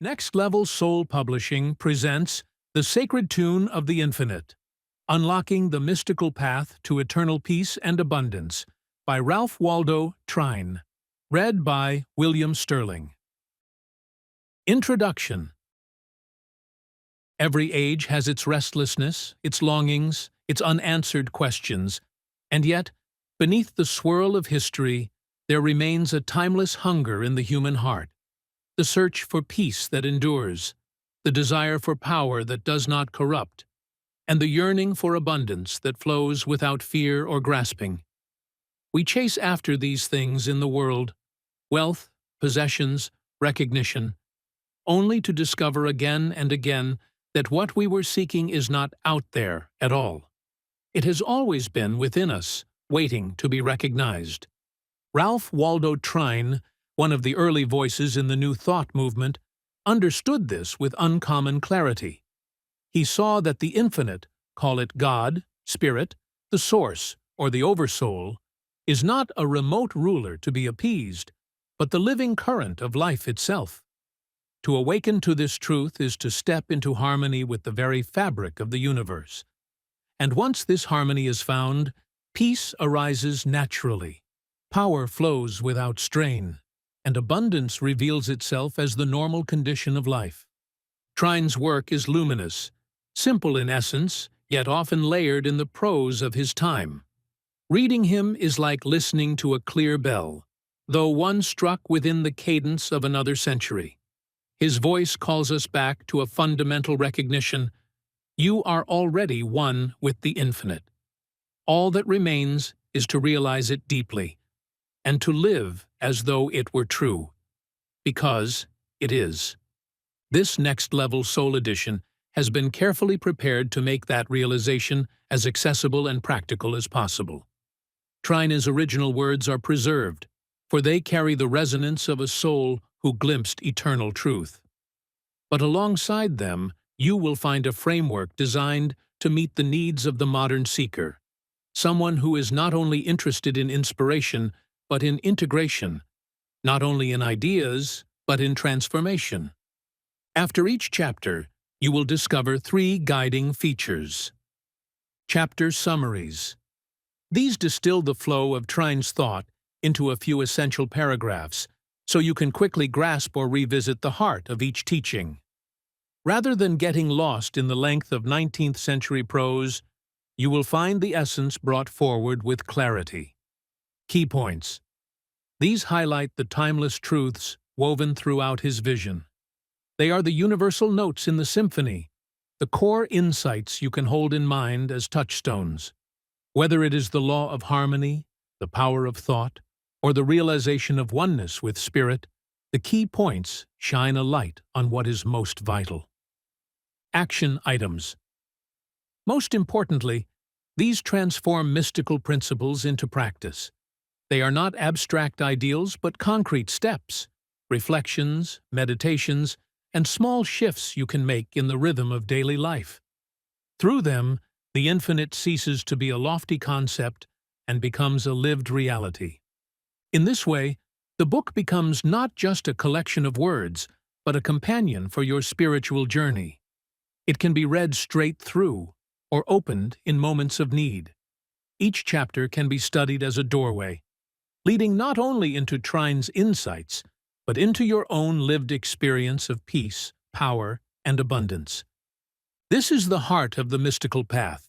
Next Level Soul Publishing presents The Sacred Tune of the Infinite, Unlocking the Mystical Path to Eternal Peace and Abundance by Ralph Waldo Trine. Read by William Sterling. Introduction. Every age has its restlessness, its longings, its unanswered questions, and yet, beneath the swirl of history, there remains a timeless hunger in the human heart. The search for peace that endures, the desire for power that does not corrupt, and the yearning for abundance that flows without fear or grasping. We chase after these things in the world, wealth, possessions, recognition, only to discover again and again that what we were seeking is not out there at all. It has always been within us, waiting to be recognized. Ralph Waldo Trine, one of the early voices in the New Thought movement, understood this with uncommon clarity. He saw that the infinite, call it God, Spirit, the Source, or the Oversoul, is not a remote ruler to be appeased, but the living current of life itself. To awaken to this truth is to step into harmony with the very fabric of the universe. And once this harmony is found, peace arises naturally, power flows without strain, and abundance reveals itself as the normal condition of life. Trine's work is luminous, simple in essence, yet often layered in the prose of his time. Reading him is like listening to a clear bell, though one struck within the cadence of another century. His voice calls us back to a fundamental recognition: you are already one with the infinite. All that remains is to realize it deeply, and to live as though it were true, because it is. This Next Level Soul edition has been carefully prepared to make that realization as accessible and practical as possible. Trine's original words are preserved, for they carry the resonance of a soul who glimpsed eternal truth. But alongside them, you will find a framework designed to meet the needs of the modern seeker, someone who is not only interested in inspiration, but in integration, not only in ideas, but in transformation. After each chapter, you will discover 3 guiding features. Chapter summaries. These distill the flow of Trine's thought into a few essential paragraphs, so you can quickly grasp or revisit the heart of each teaching. Rather than getting lost in the length of 19th-century prose, you will find the essence brought forward with clarity. Key points. These highlight the timeless truths woven throughout his vision. They are the universal notes in the symphony, the core insights you can hold in mind as touchstones. Whether it is the law of harmony, the power of thought, or the realization of oneness with spirit, the key points shine a light on what is most vital. Action items. Most importantly, these transform mystical principles into practice. They are not abstract ideals but concrete steps, reflections, meditations, and small shifts you can make in the rhythm of daily life. Through them, the infinite ceases to be a lofty concept and becomes a lived reality. In this way, the book becomes not just a collection of words, but a companion for your spiritual journey. It can be read straight through, or opened in moments of need. Each chapter can be studied as a doorway, leading not only into Trine's insights, but into your own lived experience of peace, power, and abundance. This is the heart of the mystical path,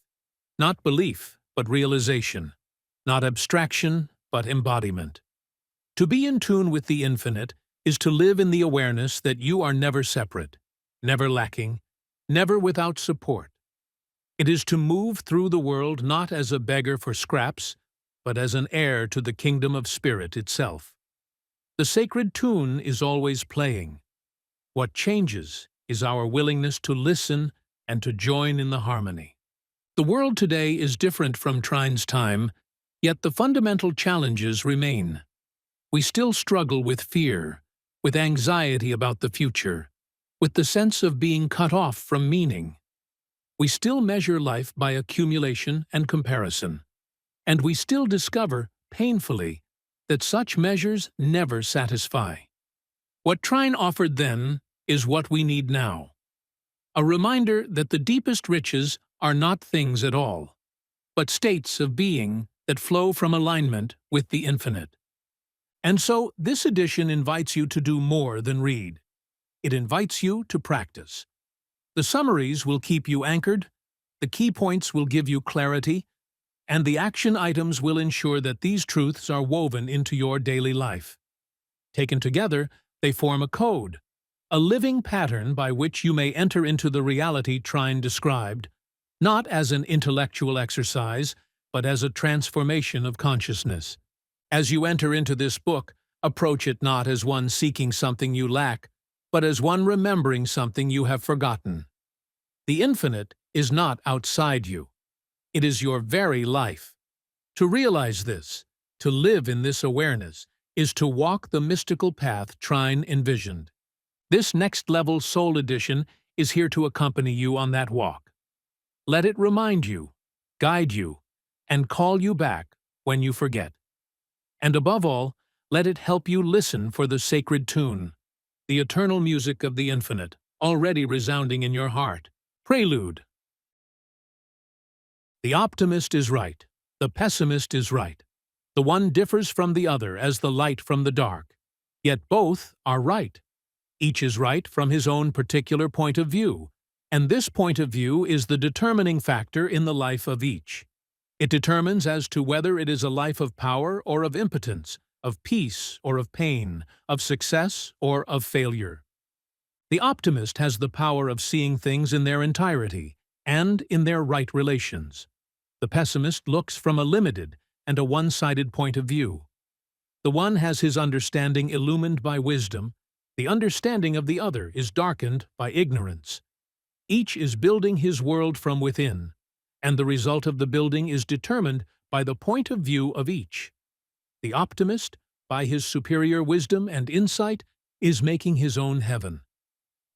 not belief, but realization, not abstraction, but embodiment. To be in tune with the infinite is to live in the awareness that you are never separate, never lacking, never without support. It is to move through the world not as a beggar for scraps, but as an heir to the kingdom of spirit itself. The sacred tune is always playing. What changes is our willingness to listen and to join in the harmony. The world today is different from Trine's time, yet the fundamental challenges remain. We still struggle with fear, with anxiety about the future, with the sense of being cut off from meaning. We still measure life by accumulation and comparison, and we still discover, painfully, that such measures never satisfy. What Trine offered then, is what we need now. A reminder that the deepest riches are not things at all, but states of being that flow from alignment with the infinite. And so, this edition invites you to do more than read. It invites you to practice. The summaries will keep you anchored, the key points will give you clarity, and the action items will ensure that these truths are woven into your daily life. Taken together, they form a code, a living pattern by which you may enter into the reality Trine described, not as an intellectual exercise, but as a transformation of consciousness. As you enter into this book, approach it not as one seeking something you lack, but as one remembering something you have forgotten. The infinite is not outside you. It is your very life. To realize this, to live in this awareness, is to walk the mystical path Trine envisioned. This next-level soul edition is here to accompany you on that walk. Let it remind you, guide you, and call you back when you forget. And above all, let it help you listen for the sacred tune, the eternal music of the infinite, already resounding in your heart. Prelude. The optimist is right. The pessimist is right. The one differs from the other as the light from the dark. Yet both are right. Each is right from his own particular point of view, and this point of view is the determining factor in the life of each. It determines as to whether it is a life of power or of impotence, of peace or of pain, of success or of failure. The optimist has the power of seeing things in their entirety and in their right relations. The pessimist looks from a limited and a one-sided point of view. The one has his understanding illumined by wisdom, the understanding of the other is darkened by ignorance. Each is building his world from within, and the result of the building is determined by the point of view of each. The optimist, by his superior wisdom and insight, is making his own heaven.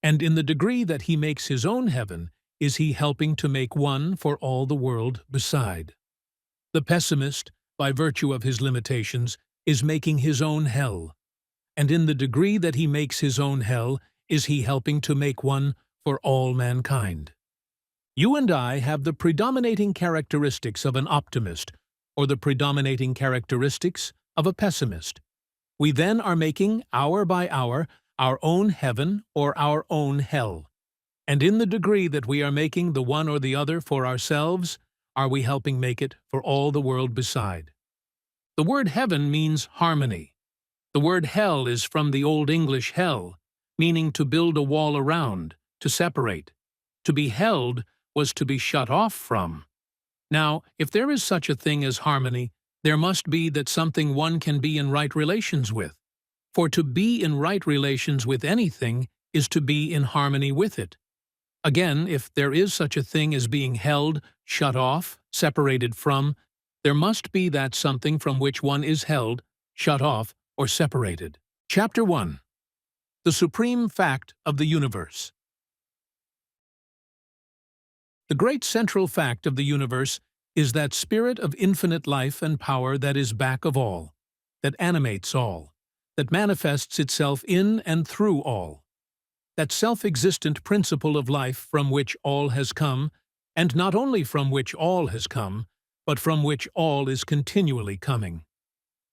And in the degree that he makes his own heaven, is he helping to make one for all the world beside. The pessimist, by virtue of his limitations, is making his own hell. And in the degree that he makes his own hell, is he helping to make one for all mankind. You and I have the predominating characteristics of an optimist, or the predominating characteristics of a pessimist. We then are making, hour by hour, our own heaven or our own hell. And in the degree that we are making the one or the other for ourselves, are we helping make it for all the world beside. The word heaven means harmony. The word hell is from the Old English hell, meaning to build a wall around, to separate. To be held was to be shut off from. Now, if there is such a thing as harmony, there must be that something one can be in right relations with. For to be in right relations with anything is to be in harmony with it. Again, if there is such a thing as being held, shut off, separated from, there must be that something from which one is held, shut off, or separated. Chapter 1. The Supreme Fact of the Universe. The great central fact of the universe is that spirit of infinite life and power that is back of all, that animates all, that manifests itself in and through all. That self-existent principle of life from which all has come, and not only from which all has come, but from which all is continually coming.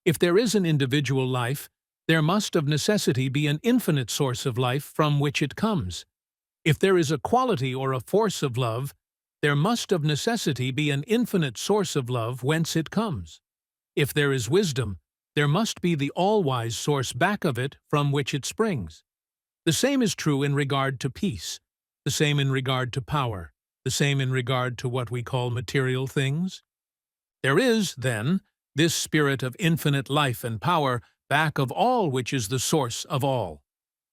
If there is an individual life, there must of necessity be an infinite source of life from which it comes. If there is a quality or a force of love, there must of necessity be an infinite source of love whence it comes. If there is wisdom, there must be the all-wise source back of it from which it springs. The same is true in regard to peace, the same in regard to power, the same in regard to what we call material things. There is, then, this spirit of infinite life and power back of all which is the source of all.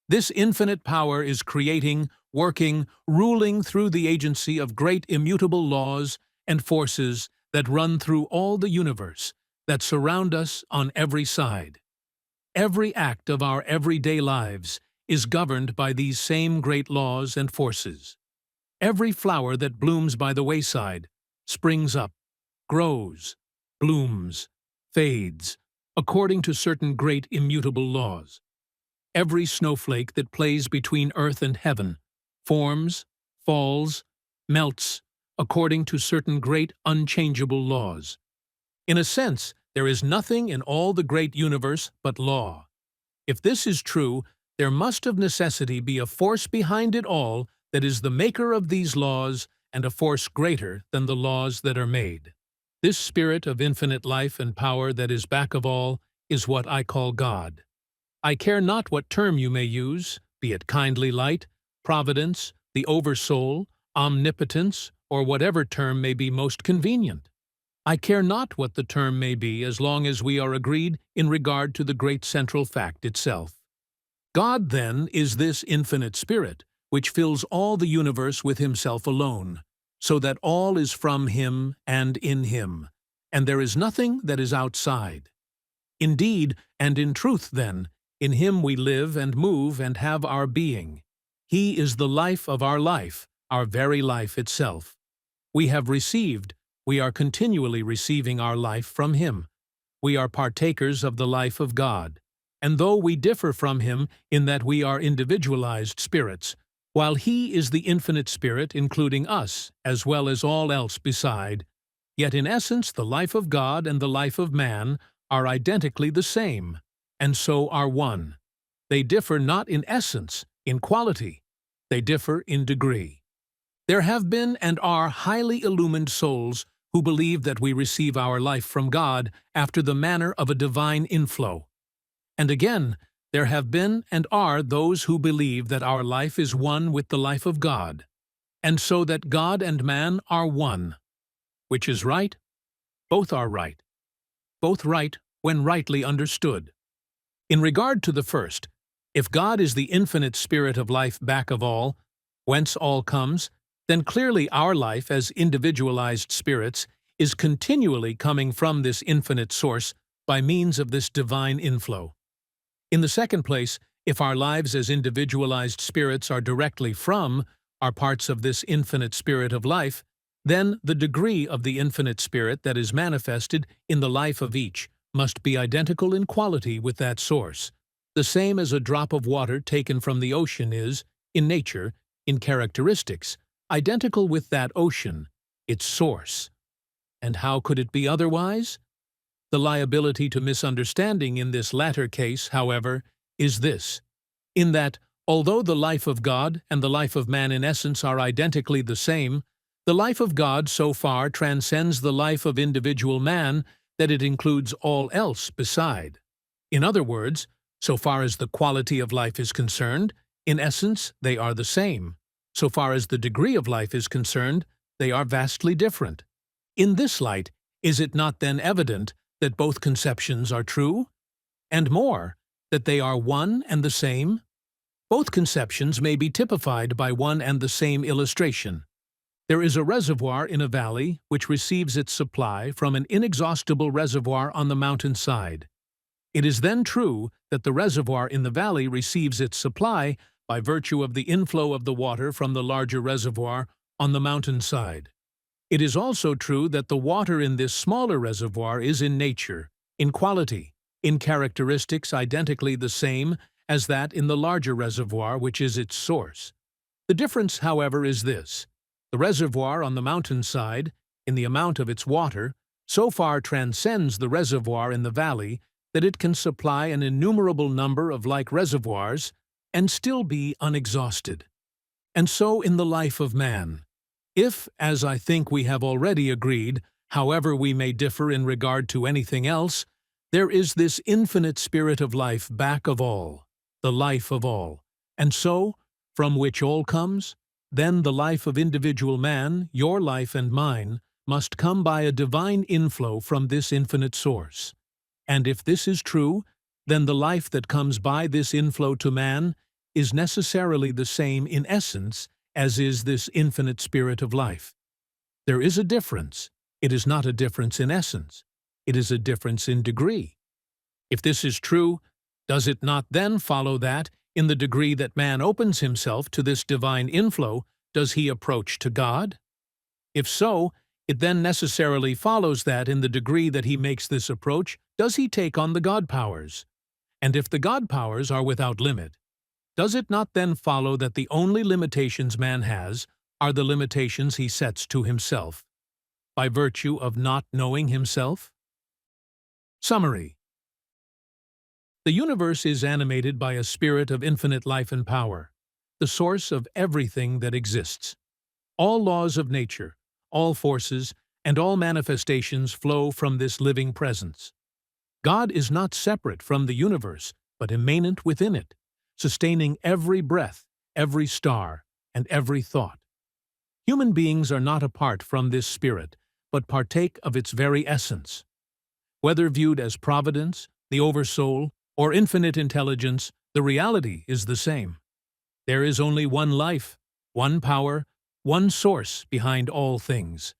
This infinite power is creating, working, ruling through the agency of great immutable laws and forces that run through all the universe, that surround us on every side. Every act of our everyday lives is governed by these same great laws and forces. Every flower that blooms by the wayside springs up, grows, blooms, fades, according to certain great immutable laws. every snowflake that plays between earth and heaven, forms, falls, melts, according to certain great unchangeable laws. In a sense, there is nothing in all the great universe but law. If this is true, there must of necessity be a force behind it all that is the maker of these laws, and a force greater than the laws that are made. This spirit of infinite life and power that is back of all is what I call God. I care not what term you may use, be it kindly light, providence, the oversoul, omnipotence, or whatever term may be most convenient. I care not what the term may be as long as we are agreed in regard to the great central fact itself. God, then, is this infinite spirit, which fills all the universe with himself alone, so that all is from him and in him, and there is nothing that is outside. Indeed, and in truth, then, in him we live and move and have our being. He is the life of our very life itself. We have received, we are continually receiving our life from him. We are partakers of the life of God. And though we differ from him in that we are individualized spirits, while he is the infinite spirit including us as well as all else beside, yet in essence the life of God and the life of man are identically the same, and so are one. They differ not in essence, in quality. They differ in degree. There have been and are highly illumined souls who believe that we receive our life from God after the manner of a divine inflow. And again, there have been and are those who believe that our life is one with the life of God, and so that God and man are one. Which is right? Both are right. Both right when rightly understood. In regard to the first, if God is the infinite spirit of life back of all, whence all comes, then clearly our life as individualized spirits is continually coming from this infinite source by means of this divine inflow. In the second place, if our lives as individualized spirits are directly are parts of this infinite spirit of life, then the degree of the infinite spirit that is manifested in the life of each must be identical in quality with that source, the same as a drop of water taken from the ocean is, in nature, in characteristics, identical with that ocean, its source. And how could it be otherwise? The liability to misunderstanding in this latter case, however, is this, in that, although the life of God and the life of man in essence are identically the same, the life of God so far transcends the life of individual man that it includes all else beside. In other words, so far as the quality of life is concerned, in essence they are the same. So far as the degree of life is concerned, they are vastly different. In this light, is it not then evident that both conceptions are true? And more, that they are one and the same? Both conceptions may be typified by one and the same illustration. There is a reservoir in a valley which receives its supply from an inexhaustible reservoir on the mountainside. It is then true that the reservoir in the valley receives its supply by virtue of the inflow of the water from the larger reservoir on the mountainside. It is also true that the water in this smaller reservoir is in nature, in quality, in characteristics identically the same as that in the larger reservoir which is its source. The difference, however, is this. The reservoir on the mountainside, in the amount of its water, so far transcends the reservoir in the valley that it can supply an innumerable number of like reservoirs and still be unexhausted. And so in the life of man. If, as I think we have already agreed, however we may differ in regard to anything else, there is this infinite spirit of life back of all, the life of all, and so, from which all comes, then the life of individual man, your life and mine, must come by a divine inflow from this infinite source. And if this is true, then the life that comes by this inflow to man is necessarily the same in essence as is this infinite spirit of life. There is a difference. It is not a difference in essence. It is a difference in degree. If this is true, does it not then follow that, in the degree that man opens himself to this divine inflow, does he approach to God? If so, it then necessarily follows that in the degree that he makes this approach, does he take on the God powers? And if the God powers are without limit, does it not then follow that the only limitations man has are the limitations he sets to himself, by virtue of not knowing himself? Summary. The universe is animated by a spirit of infinite life and power, the source of everything that exists. All laws of nature, all forces, and all manifestations flow from this living presence. God is not separate from the universe, but immanent within it, sustaining every breath, every star, and every thought. Human beings are not apart from this spirit, but partake of its very essence. Whether viewed as providence, the oversoul, or infinite intelligence, the reality is the same. There is only one life, one power, one source behind all things.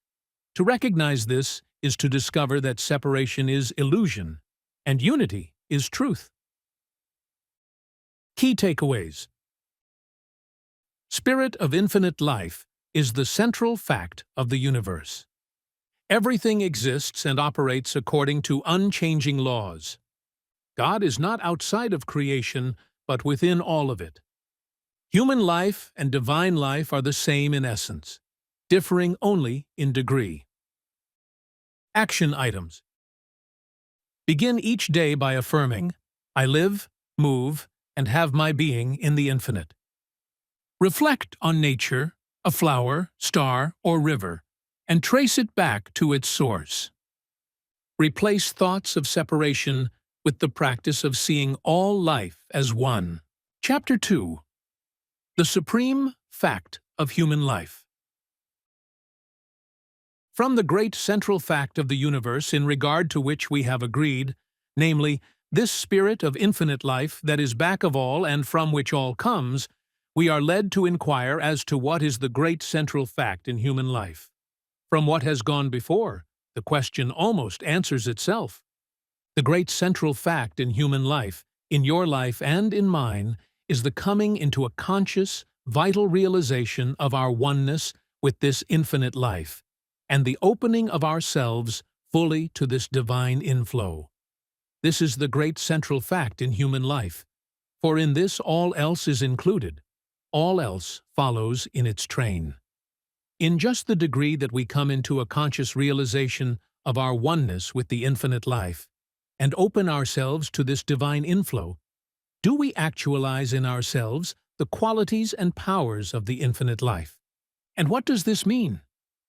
To recognize this is to discover that separation is illusion, and unity is truth. Key takeaways. Spirit of infinite life is the central fact of the universe. Everything exists and operates according to unchanging laws. God is not outside of creation, but within all of it. Human life and divine life are the same in essence, differing only in degree. Action items. Begin each day by affirming, "I live, move, and have my being in the infinite." Reflect on nature, a flower, star, or river, and trace it back to its source. Replace thoughts of separation with the practice of seeing all life as one. Chapter 2. The Supreme Fact of Human Life. From the great central fact of the universe in regard to which we have agreed, namely, this spirit of infinite life that is back of all and from which all comes, we are led to inquire as to what is the great central fact in human life. From what has gone before, the question almost answers itself. The great central fact in human life, in your life and in mine, is the coming into a conscious, vital realization of our oneness with this infinite life, and the opening of ourselves fully to this divine inflow. This is the great central fact in human life, for in this all else is included. All else follows in its train. In just the degree that we come into a conscious realization of our oneness with the infinite life, and open ourselves to this divine inflow, do we actualize in ourselves the qualities and powers of the infinite life. And what does this mean?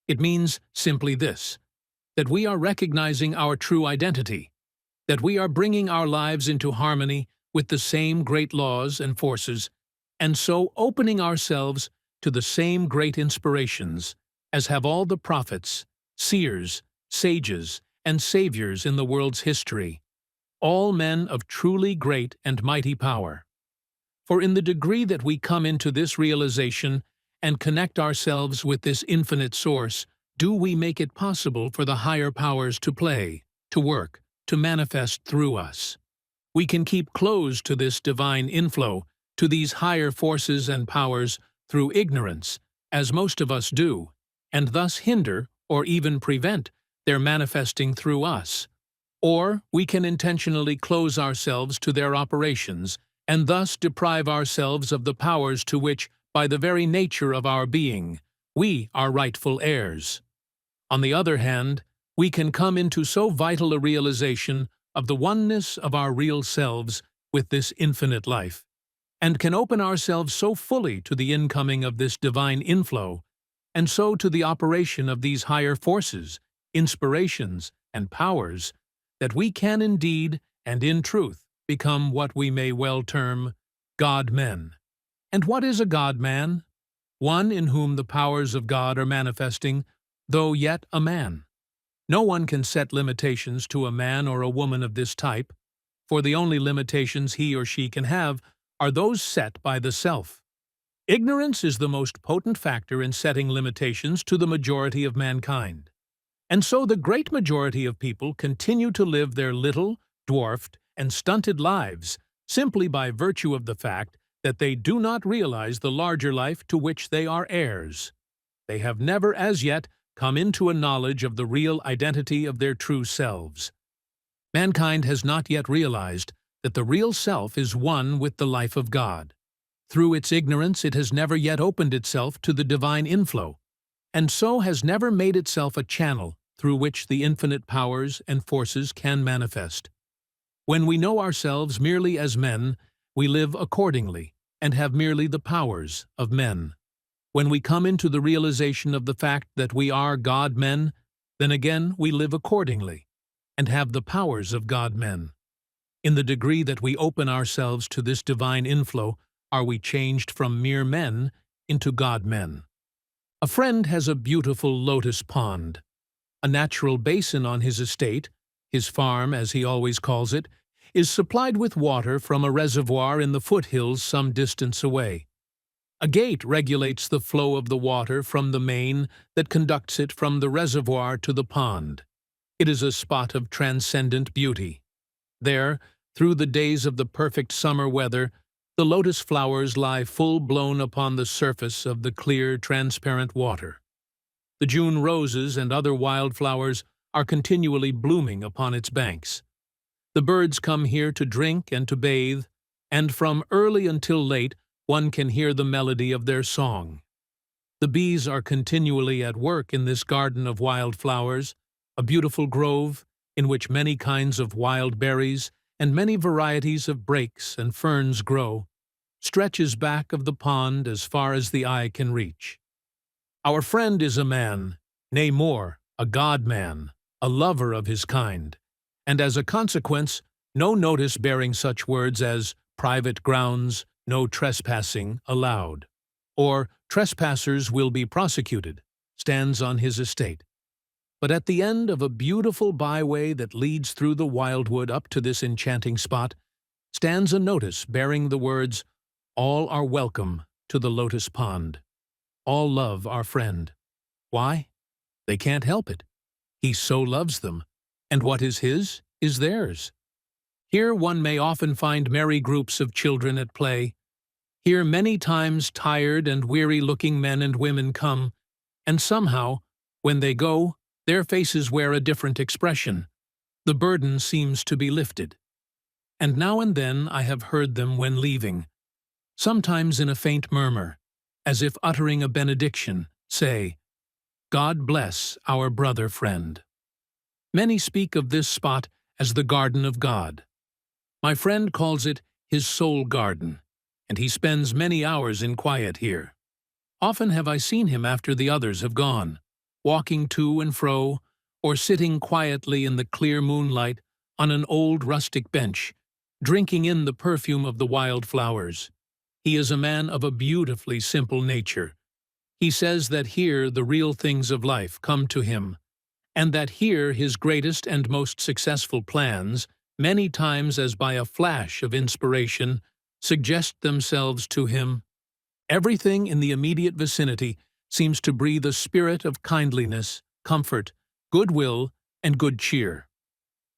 It means simply this, that we are recognizing our true identity, that we are bringing our lives into harmony with the same great laws and forces, and so opening ourselves to the same great inspirations as have all the prophets, seers, sages, and saviors in the world's history, all men of truly great and mighty power. For in the degree that we come into this realization and connect ourselves with this infinite source, do we make it possible for the higher powers to play, to work, to manifest through us. We can keep close to this divine inflow, to these higher forces and powers through ignorance, as most of us do, and thus hinder or even prevent their manifesting through us. Or we can intentionally close ourselves to their operations and thus deprive ourselves of the powers to which, by the very nature of our being, we are rightful heirs. On the other hand, we can come into so vital a realization of the oneness of our real selves with this infinite life, and can open ourselves so fully to the incoming of this divine inflow, and so to the operation of these higher forces, inspirations, and powers, that we can indeed and in truth become what we may well term God-men. And what is a God-man? One in whom the powers of God are manifesting, though yet a man. No one can set limitations to a man or a woman of this type, for the only limitations he or she can have are those set by the self. Ignorance is the most potent factor in setting limitations to the majority of mankind. And so the great majority of people continue to live their little, dwarfed, and stunted lives simply by virtue of the fact that they do not realize the larger life to which they are heirs. They have never as yet come into a knowledge of the real identity of their true selves. Mankind has not yet realized that the real self is one with the life of God. Through its ignorance, it has never yet opened itself to the divine inflow, and so has never made itself a channel through which the infinite powers and forces can manifest. When we know ourselves merely as men, we live accordingly and have merely the powers of men. When we come into the realization of the fact that we are God-men, then again we live accordingly and have the powers of God-men. In the degree that we open ourselves to this divine inflow, are we changed from mere men into God-men. A friend has a beautiful lotus pond, a natural basin on his estate. His farm, as he always calls it, is supplied with water from a reservoir in the foothills some distance away. A gate regulates the flow of the water from the main that conducts it from the reservoir to the pond. It is a spot of transcendent beauty. There, through the days of the perfect summer weather, the lotus flowers lie full-blown upon the surface of the clear, transparent water. The June roses and other wildflowers are continually blooming upon its banks. The birds come here to drink and to bathe, and from early until late one can hear the melody of their song. The bees are continually at work in this garden of wildflowers, a beautiful grove in which many kinds of wild berries and many varieties of brakes and ferns grow, stretches back of the pond as far as the eye can reach. Our friend is a man, nay more, a God-man, a lover of his kind, and as a consequence, no notice bearing such words as private grounds, no trespassing allowed, or trespassers will be prosecuted, stands on his estate. But at the end of a beautiful byway that leads through the wildwood up to this enchanting spot, stands a notice bearing the words, "All are welcome to the lotus pond. All love our friend." Why? They can't help it. He so loves them, and what is his is theirs. Here one may often find merry groups of children at play. Here many times tired and weary-looking men and women come, and somehow, when they go, their faces wear a different expression. The burden seems to be lifted. And now and then I have heard them when leaving, sometimes in a faint murmur, as if uttering a benediction, say, "God bless our brother friend." Many speak of this spot as the Garden of God. My friend calls it his soul garden, and he spends many hours in quiet here. Often have I seen him after the others have gone, walking to and fro, or sitting quietly in the clear moonlight on an old rustic bench, drinking in the perfume of the wild flowers. He is a man of a beautifully simple nature. He says that here the real things of life come to him, and that here his greatest and most successful plans, many times as by a flash of inspiration, suggest themselves to him. Everything in the immediate vicinity seems to breathe a spirit of kindliness, comfort, goodwill, and good cheer.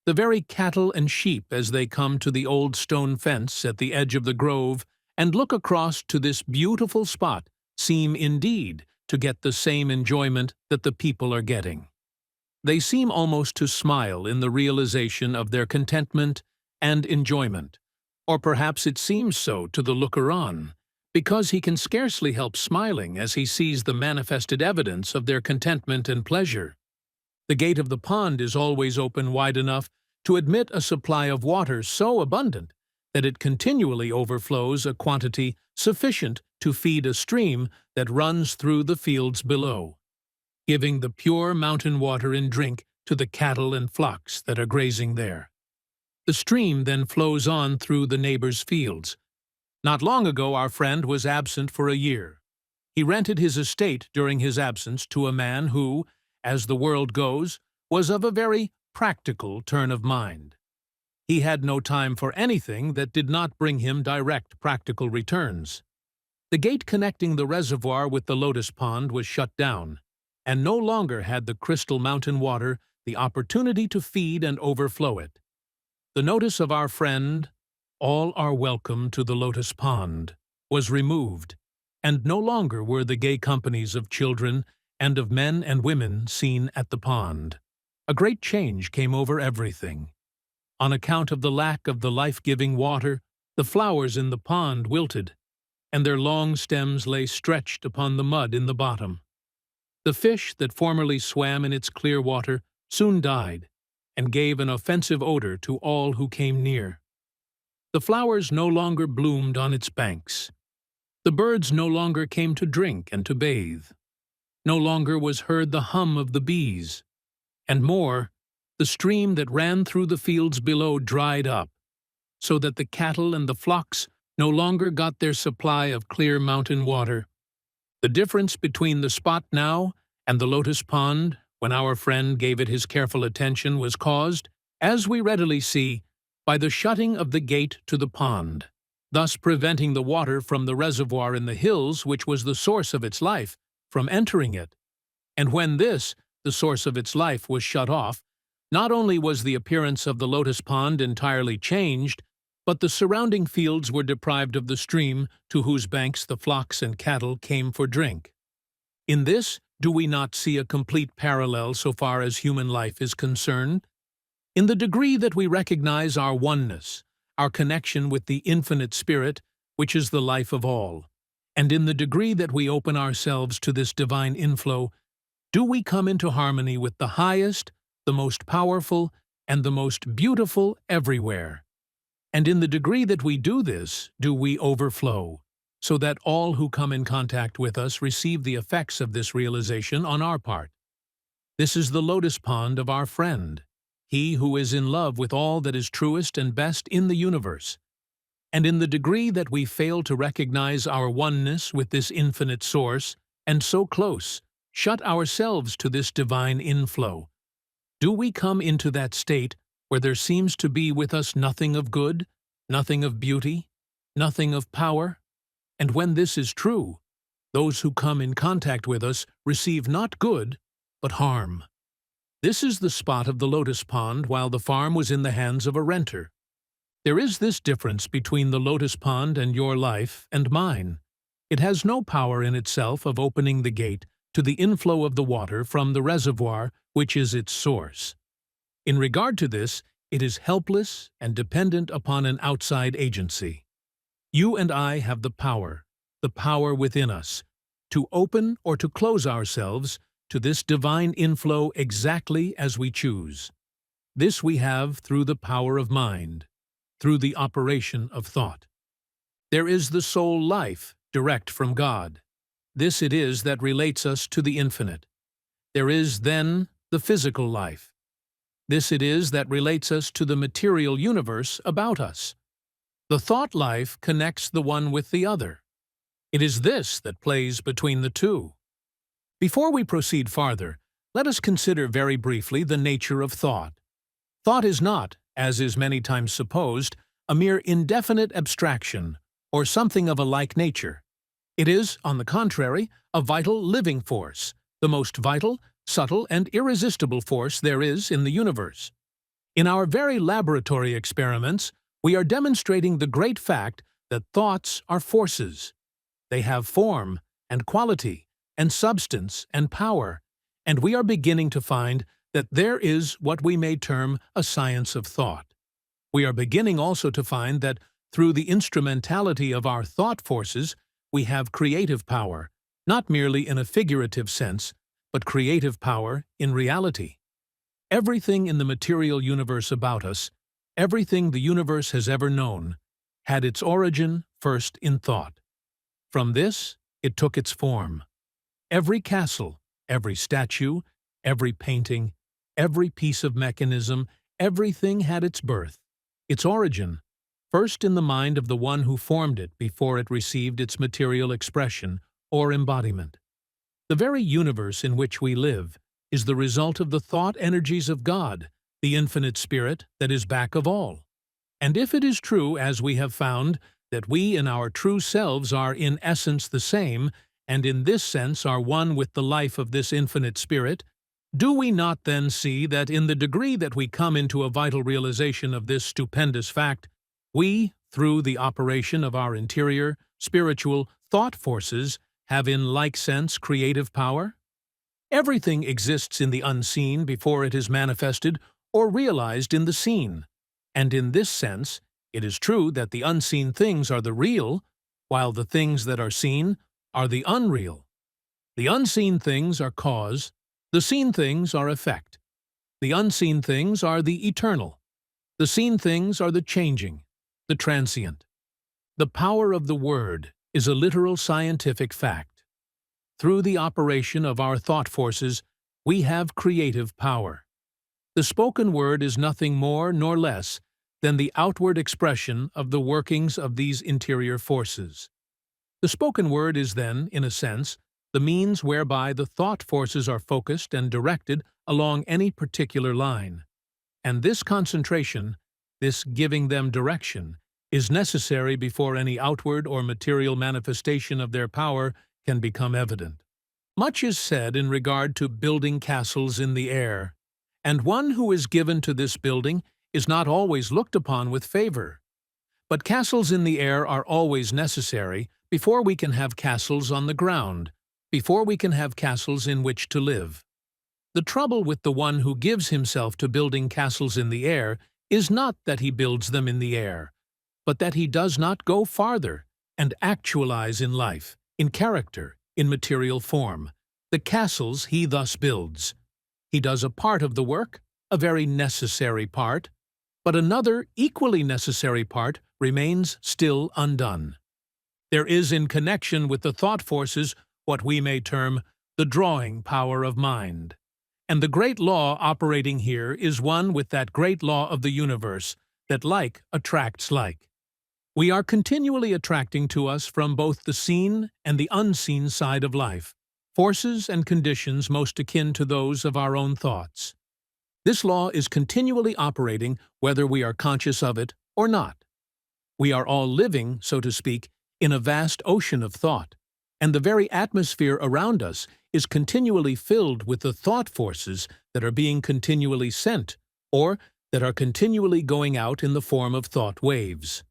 The very cattle and sheep, as they come to the old stone fence at the edge of the grove and look across to this beautiful spot, seem indeed to get the same enjoyment that the people are getting. They seem almost to smile in the realization of their contentment and enjoyment, or perhaps it seems so to the looker-on, because he can scarcely help smiling as he sees the manifested evidence of their contentment and pleasure. The gate of the pond is always open wide enough to admit a supply of water so abundant that it continually overflows a quantity sufficient to feed a stream that runs through the fields below, giving the pure mountain water in drink to the cattle and flocks that are grazing there. The stream then flows on through the neighbors' fields. Not long ago our friend was absent for a year. He rented his estate during his absence to a man who, as the world goes, was of a very practical turn of mind. He had no time for anything that did not bring him direct practical returns. The gate connecting the reservoir with the lotus pond was shut down, and no longer had the crystal mountain water the opportunity to feed and overflow it. The notice of our friend, "All are welcome to the lotus pond," was removed, and no longer were the gay companies of children and of men and women seen at the pond. A great change came over everything. On account of the lack of the life-giving water, the flowers in the pond wilted, and their long stems lay stretched upon the mud in the bottom. The fish that formerly swam in its clear water soon died, and gave an offensive odor to all who came near. The flowers no longer bloomed on its banks. The birds no longer came to drink and to bathe. No longer was heard the hum of the bees. And more, the stream that ran through the fields below dried up, so that the cattle and the flocks no longer got their supply of clear mountain water. The difference between the spot now and the lotus pond, when our friend gave it his careful attention, was caused, as we readily see, by the shutting of the gate to the pond, thus preventing the water from the reservoir in the hills, which was the source of its life, from entering it. And when this, the source of its life, was shut off, not only was the appearance of the lotus pond entirely changed, but the surrounding fields were deprived of the stream to whose banks the flocks and cattle came for drink. In this, do we not see a complete parallel so far as human life is concerned? In the degree that we recognize our oneness, our connection with the infinite spirit, which is the life of all, and in the degree that we open ourselves to this divine inflow, do we come into harmony with the highest, the most powerful, and the most beautiful everywhere. And in the degree that we do this, do we overflow, so that all who come in contact with us receive the effects of this realization on our part. This is the lotus pond of our friend, he who is in love with all that is truest and best in the universe. And in the degree that we fail to recognize our oneness with this infinite source, and so close, shut ourselves to this divine inflow, do we come into that state where there seems to be with us nothing of good, nothing of beauty, nothing of power? And when this is true, those who come in contact with us receive not good, but harm. This is the spot of the lotus pond while the farm was in the hands of a renter. There is this difference between the lotus pond and your life and mine. It has no power in itself of opening the gate to the inflow of the water from the reservoir which is its source. In regard to this, it is helpless and dependent upon an outside agency. You and I have the power within us, to open or to close ourselves to this divine inflow exactly as we choose. This we have through the power of mind, through the operation of thought. There is the soul life, direct from God. This it is that relates us to the infinite. There is, then, the physical life. This it is that relates us to the material universe about us. The thought life connects the one with the other. It is this that plays between the two. Before we proceed farther, let us consider very briefly the nature of thought. Thought is not, as is many times supposed, a mere indefinite abstraction, or something of a like nature. It is, on the contrary, a vital living force, the most vital, subtle, and irresistible force there is in the universe. In our very laboratory experiments, we are demonstrating the great fact that thoughts are forces. They have form, and quality, and substance, and power, and we are beginning to find that there is what we may term a science of thought. We are beginning also to find that through the instrumentality of our thought forces, we have creative power, not merely in a figurative sense, but creative power in reality. Everything in the material universe about us, everything the universe has ever known, had its origin first in thought. From this, it took its form. Every castle, every statue, every painting, every piece of mechanism, everything had its birth, its origin, first in the mind of the one who formed it before it received its material expression or embodiment. The very universe in which we live is the result of the thought energies of God, the infinite spirit that is back of all. And if it is true, as we have found, that we in our true selves are in essence the same, and in this sense are one with the life of this infinite spirit, do we not then see that in the degree that we come into a vital realization of this stupendous fact, we, through the operation of our interior, spiritual, thought forces, have in like sense creative power? Everything exists in the unseen before it is manifested or realized in the seen. And in this sense, it is true that the unseen things are the real, while the things that are seen are the unreal. The unseen things are cause, the seen things are effect. The unseen things are the eternal. The seen things are the changing, the transient. The power of the word is a literal scientific fact. Through the operation of our thought forces, we have creative power. The spoken word is nothing more nor less than the outward expression of the workings of these interior forces. The spoken word is then, in a sense, the means whereby the thought forces are focused and directed along any particular line. And this concentration, this giving them direction, is necessary before any outward or material manifestation of their power can become evident. Much is said in regard to building castles in the air, and one who is given to this building is not always looked upon with favor. But castles in the air are always necessary before we can have castles on the ground, before we can have castles in which to live. The trouble with the one who gives himself to building castles in the air is not that he builds them in the air, but that he does not go farther and actualize in life, in character, in material form, the castles he thus builds. He does a part of the work, a very necessary part, but another equally necessary part remains still undone. There is in connection with the thought forces what we may term the drawing power of mind. And the great law operating here is one with that great law of the universe, that like attracts like. We are continually attracting to us from both the seen and the unseen side of life, forces and conditions most akin to those of our own thoughts. This law is continually operating whether we are conscious of it or not. We are all living, so to speak, in a vast ocean of thought, and the very atmosphere around us is continually filled with the thought forces that are being continually sent, or that are continually going out in the form of thought waves.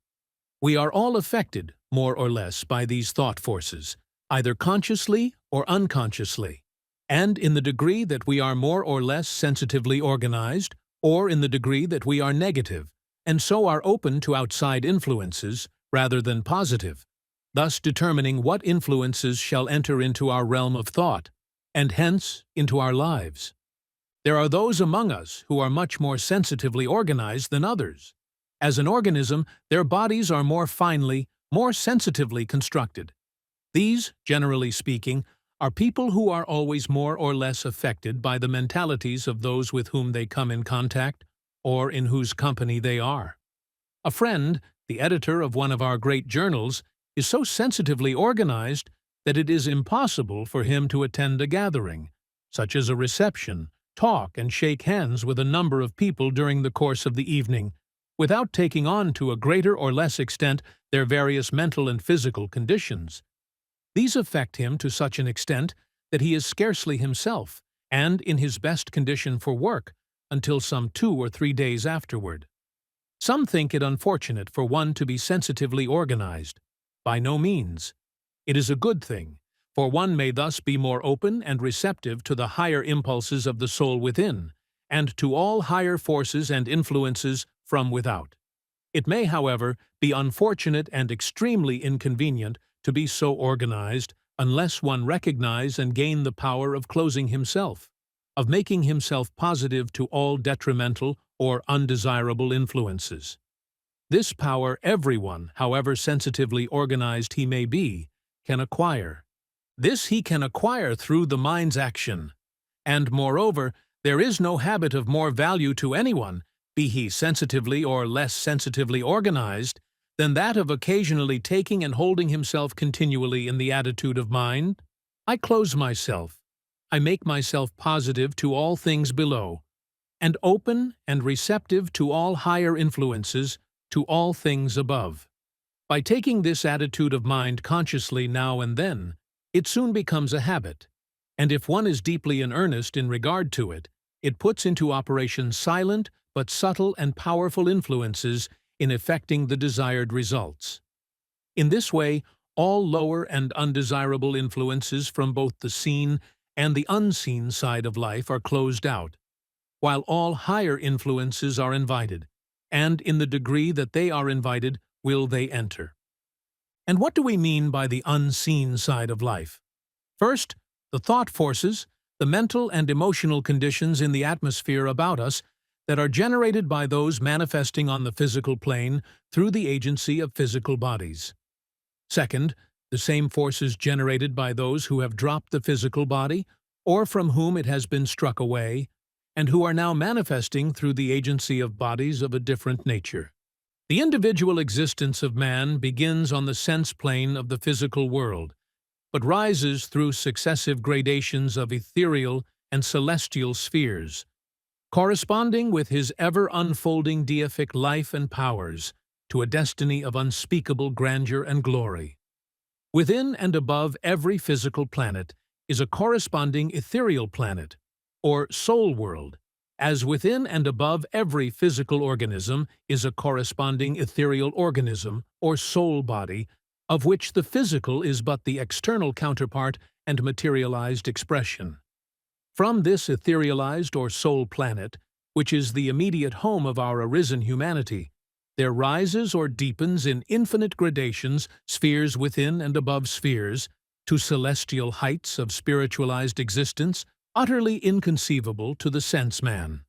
We are all affected, more or less, by these thought forces, either consciously or unconsciously, and in the degree that we are more or less sensitively organized, or in the degree that we are negative, and so are open to outside influences rather than positive, thus determining what influences shall enter into our realm of thought, and hence into our lives. There are those among us who are much more sensitively organized than others. As an organism, their bodies are more finely, more sensitively constructed. These, generally speaking, are people who are always more or less affected by the mentalities of those with whom they come in contact, or in whose company they are. A friend, the editor of one of our great journals, is so sensitively organized that it is impossible for him to attend a gathering, such as a reception, talk and shake hands with a number of people during the course of the evening, without taking on to a greater or less extent their various mental and physical conditions. These affect him to such an extent that he is scarcely himself, and in his best condition for work, until some 2 or 3 days afterward. Some think it unfortunate for one to be sensitively organized. By no means. It is a good thing, for one may thus be more open and receptive to the higher impulses of the soul within, and to all higher forces and influences from without. It may, however, be unfortunate and extremely inconvenient to be so organized unless one recognize and gain the power of closing himself, of making himself positive to all detrimental or undesirable influences. This power everyone, however sensitively organized he may be, can acquire. This he can acquire through the mind's action. And moreover, there is no habit of more value to anyone, be he sensitively or less sensitively organized, than that of occasionally taking and holding himself continually in the attitude of mind. I close myself. I make myself positive to all things below, and open and receptive to all higher influences, to all things above. By taking this attitude of mind consciously now and then, it soon becomes a habit, and if one is deeply in earnest in regard to it, it puts into operation silent but subtle and powerful influences in effecting the desired results. In this way, all lower and undesirable influences from both the seen and the unseen side of life are closed out, while all higher influences are invited, and in the degree that they are invited, will they enter. And what do we mean by the unseen side of life? First, the thought forces, the mental and emotional conditions in the atmosphere about us that are generated by those manifesting on the physical plane through the agency of physical bodies. Second, the same forces generated by those who have dropped the physical body, or from whom it has been struck away, and who are now manifesting through the agency of bodies of a different nature. The individual existence of man begins on the sense plane of the physical world, but rises through successive gradations of ethereal and celestial spheres, corresponding with his ever-unfolding deific life and powers to a destiny of unspeakable grandeur and glory. Within and above every physical planet is a corresponding ethereal planet, or soul world, as within and above every physical organism is a corresponding ethereal organism, or soul body, of which the physical is but the external counterpart and materialized expression. From this etherealized or soul planet, which is the immediate home of our arisen humanity, there rises or deepens in infinite gradations, spheres within and above spheres, to celestial heights of spiritualized existence, utterly inconceivable to the sense-man.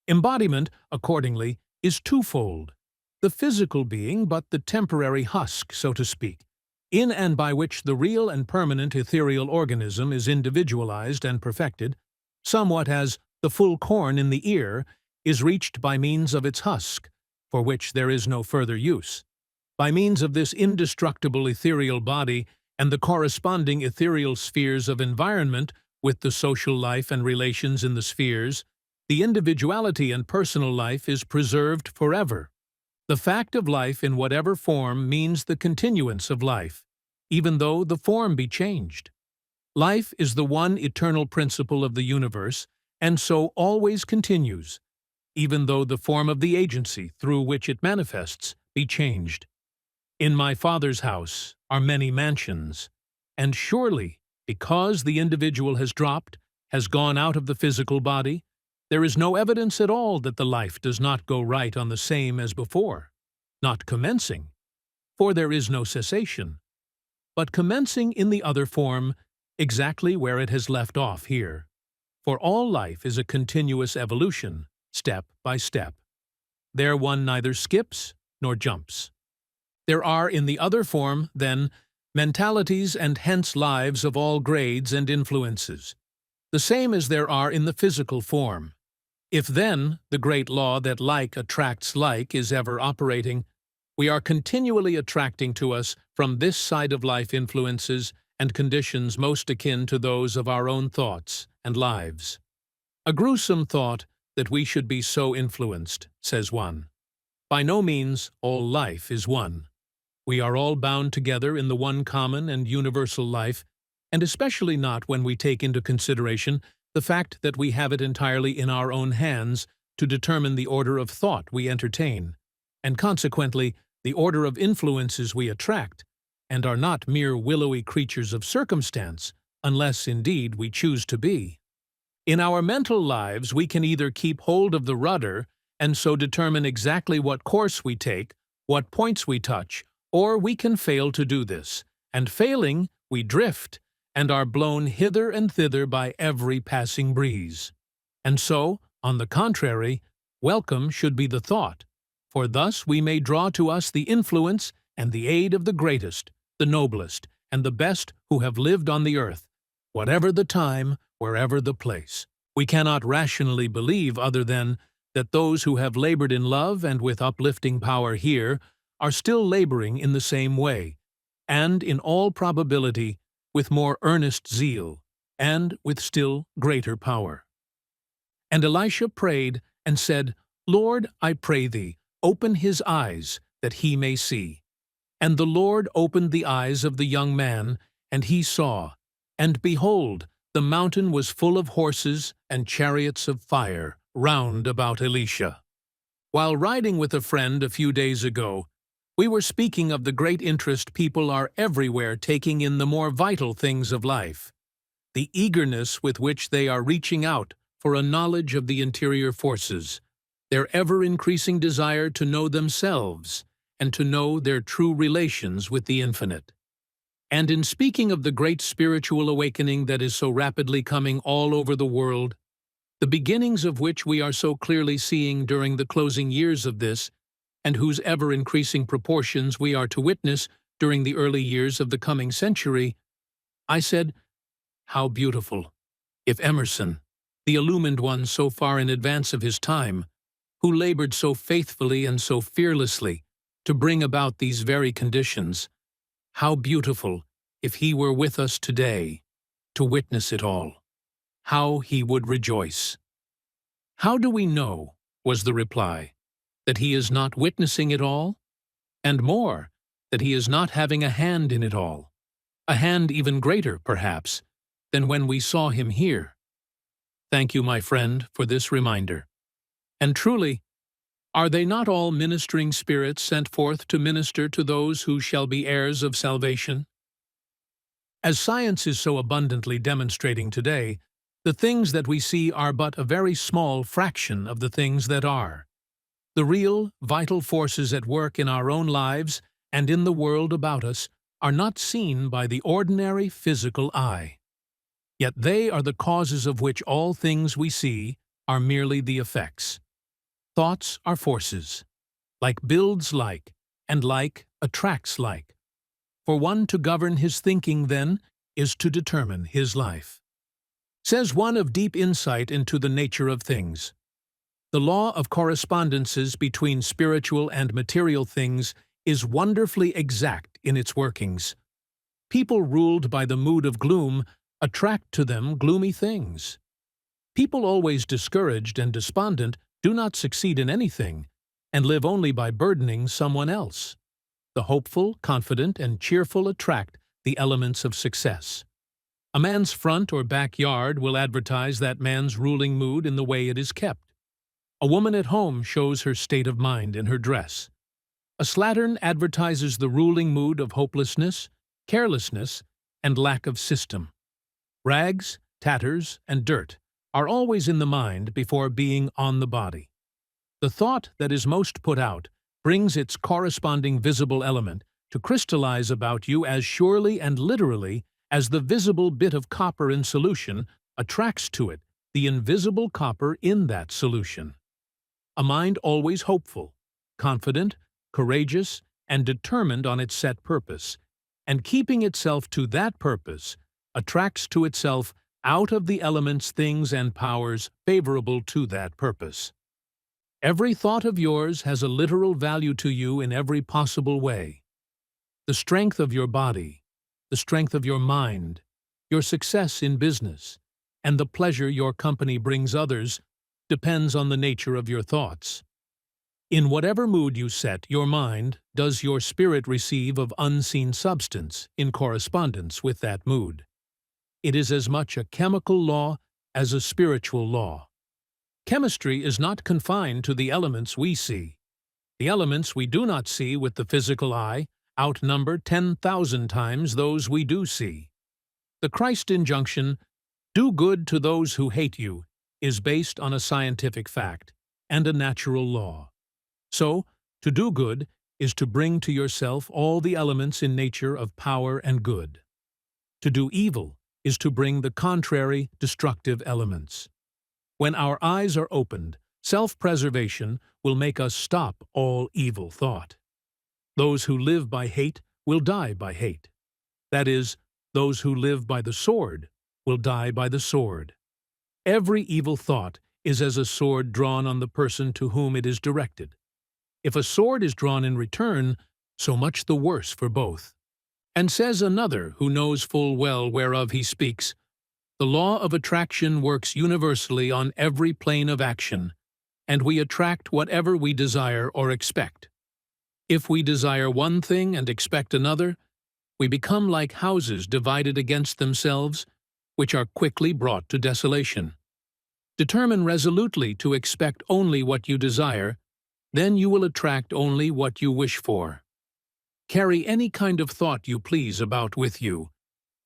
Embodiment, accordingly, is twofold, the physical being but the temporary husk, so to speak, in and by which the real and permanent ethereal organism is individualized and perfected, somewhat as the full corn in the ear is reached by means of its husk, for which there is no further use. By means of this indestructible ethereal body and the corresponding ethereal spheres of environment with the social life and relations in the spheres, the individuality and personal life is preserved forever. The fact of life in whatever form means the continuance of life, even though the form be changed. Life is the one eternal principle of the universe, and so always continues, even though the form of the agency through which it manifests be changed. In my Father's house are many mansions, and surely, because the individual has dropped, has gone out of the physical body, there is no evidence at all that the life does not go right on the same as before, not commencing, for there is no cessation, but commencing in the other form, exactly where it has left off here. For all life is a continuous evolution, step by step. There one neither skips nor jumps. There are in the other form, then, mentalities and hence lives of all grades and influences, the same as there are in the physical form. If then the great law that like attracts like is ever operating, we are continually attracting to us from this side of life influences and conditions most akin to those of our own thoughts and lives. A gruesome thought that we should be so influenced, says one. By no means all life is one. We are all bound together in the one common and universal life, and especially not when we take into consideration the fact that we have it entirely in our own hands to determine the order of thought we entertain, and consequently the order of influences we attract, and are not mere willowy creatures of circumstance, unless indeed we choose to be. In our mental lives we can either keep hold of the rudder and so determine exactly what course we take, what points we touch, or we can fail to do this, and failing, we drift, and are blown hither and thither by every passing breeze. And so, on the contrary, welcome should be the thought, for thus we may draw to us the influence and the aid of the greatest, the noblest, and the best who have lived on the earth, whatever the time, wherever the place. We cannot rationally believe other than that those who have labored in love and with uplifting power here are still laboring in the same way, and in all probability with more earnest zeal, and with still greater power. And Elisha prayed and said, Lord, I pray thee, open his eyes, that he may see. And the Lord opened the eyes of the young man, and he saw, and behold, the mountain was full of horses and chariots of fire round about Elisha. While riding with a friend a few days ago, we were speaking of the great interest people are everywhere taking in the more vital things of life, the eagerness with which they are reaching out for a knowledge of the interior forces, their ever-increasing desire to know themselves and to know their true relations with the infinite. And in speaking of the great spiritual awakening that is so rapidly coming all over the world, the beginnings of which we are so clearly seeing during the closing years of this, and whose ever-increasing proportions we are to witness during the early years of the coming century, I said, how beautiful, if Emerson, the illumined one so far in advance of his time, who labored so faithfully and so fearlessly to bring about these very conditions, how beautiful if he were with us today to witness it all. How he would rejoice. How do we know, was the reply, that he is not witnessing it all? And more, that he is not having a hand in it all, a hand even greater, perhaps, than when we saw him here. Thank you, my friend, for this reminder. And truly, are they not all ministering spirits sent forth to minister to those who shall be heirs of salvation? As science is so abundantly demonstrating today, the things that we see are but a very small fraction of the things that are. The real, vital forces at work in our own lives and in the world about us are not seen by the ordinary physical eye. Yet they are the causes of which all things we see are merely the effects. Thoughts are forces. Like builds like, and like attracts like. For one to govern his thinking, then, is to determine his life. Says one of deep insight into the nature of things. The law of correspondences between spiritual and material things is wonderfully exact in its workings. People ruled by the mood of gloom attract to them gloomy things. People always discouraged and despondent do not succeed in anything, and live only by burdening someone else. The hopeful, confident, and cheerful attract the elements of success. A man's front or backyard will advertise that man's ruling mood in the way it is kept. A woman at home shows her state of mind in her dress. A slattern advertises the ruling mood of hopelessness, carelessness, and lack of system. Rags, tatters, and dirt are always in the mind before being on the body. The thought that is most put out brings its corresponding visible element to crystallize about you as surely and literally as the visible bit of copper in solution attracts to it the invisible copper in that solution. A mind always hopeful, confident, courageous, and determined on its set purpose, and keeping itself to that purpose, attracts to itself out of the elements things and powers favorable to that purpose. Every thought of yours has a literal value to you in every possible way. The strength of your body, the strength of your mind, your success in business, and the pleasure your company brings others depends on the nature of your thoughts. In whatever mood you set your mind, does your spirit receive of unseen substance in correspondence with that mood. It is as much a chemical law as a spiritual law. Chemistry is not confined to the elements we see. The elements we do not see with the physical eye outnumber 10,000 times those we do see. The Christ injunction, "Do good to those who hate you," is based on a scientific fact and a natural law. So, to do good is to bring to yourself all the elements in nature of power and good. To do evil is to bring the contrary, destructive elements. When our eyes are opened, self-preservation will make us stop all evil thought. Those who live by hate will die by hate. That is, those who live by the sword will die by the sword. Every evil thought is as a sword drawn on the person to whom it is directed. If a sword is drawn in return, so much the worse for both. And says another who knows full well whereof he speaks, the law of attraction works universally on every plane of action, and we attract whatever we desire or expect. If we desire one thing and expect another, we become like houses divided against themselves, which are quickly brought to desolation. Determine resolutely to expect only what you desire, then you will attract only what you wish for. Carry any kind of thought you please about with you,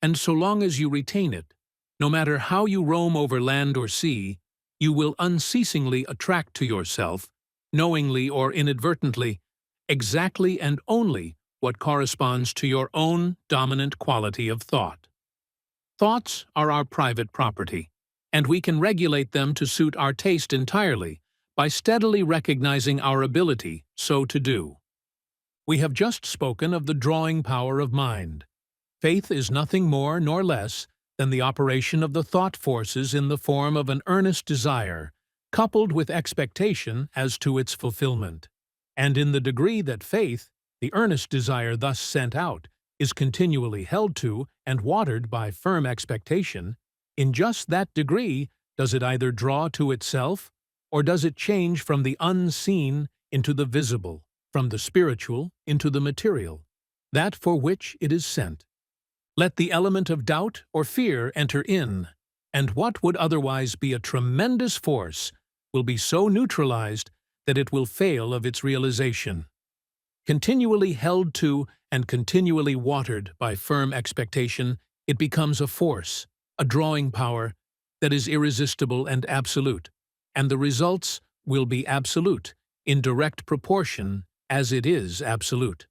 and so long as you retain it, no matter how you roam over land or sea, you will unceasingly attract to yourself knowingly or inadvertently, exactly and only what corresponds to your own dominant quality of thought. Thoughts are our private property, and we can regulate them to suit our taste entirely by steadily recognizing our ability so to do. We have just spoken of the drawing power of mind. Faith is nothing more nor less than the operation of the thought forces in the form of an earnest desire, coupled with expectation as to its fulfillment. And in the degree that faith, the earnest desire thus sent out, is continually held to and watered by firm expectation, in just that degree does it either draw to itself, or does it change from the unseen into the visible, from the spiritual into the material, that for which it is sent. Let the element of doubt or fear enter in, and what would otherwise be a tremendous force will be so neutralized that it will fail of its realization. Continually held to and continually watered by firm expectation, it becomes a force, a drawing power, that is irresistible and absolute, and the results will be absolute, in direct proportion as it is absolute.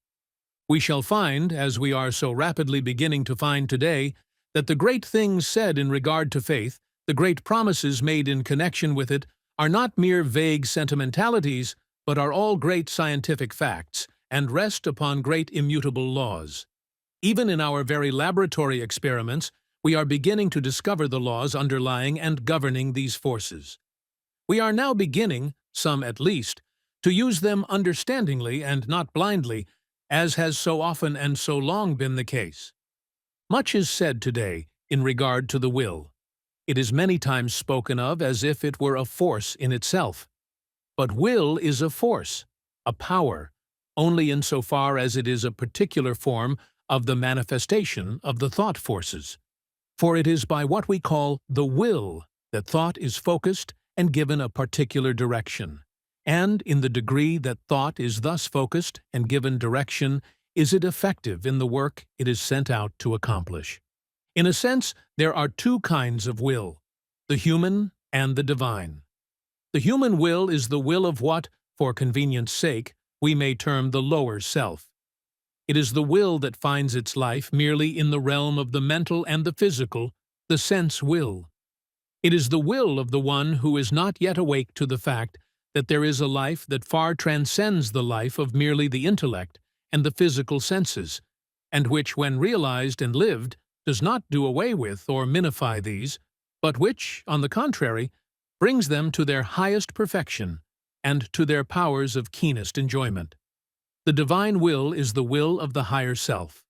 We shall find, as we are so rapidly beginning to find today, that the great things said in regard to faith, the great promises made in connection with it, are not mere vague sentimentalities, but are all great scientific facts, and rest upon great immutable laws. Even in our very laboratory experiments, we are beginning to discover the laws underlying and governing these forces. We are now beginning, some at least, to use them understandingly and not blindly, as has so often and so long been the case. Much is said today in regard to the will. It is many times spoken of as if it were a force in itself. But will is a force, a power, only insofar as it is a particular form of the manifestation of the thought forces. For it is by what we call the will that thought is focused and given a particular direction. And in the degree that thought is thus focused and given direction, is it effective in the work it is sent out to accomplish. In a sense, there are two kinds of will, the human and the divine. The human will is the will of what, for convenience' sake, we may term the lower self. It is the will that finds its life merely in the realm of the mental and the physical, the sense will. It is the will of the one who is not yet awake to the fact that there is a life that far transcends the life of merely the intellect and the physical senses, and which, when realized and lived, does not do away with or minify these, but which, on the contrary, brings them to their highest perfection and to their powers of keenest enjoyment. The divine will is the will of the higher self,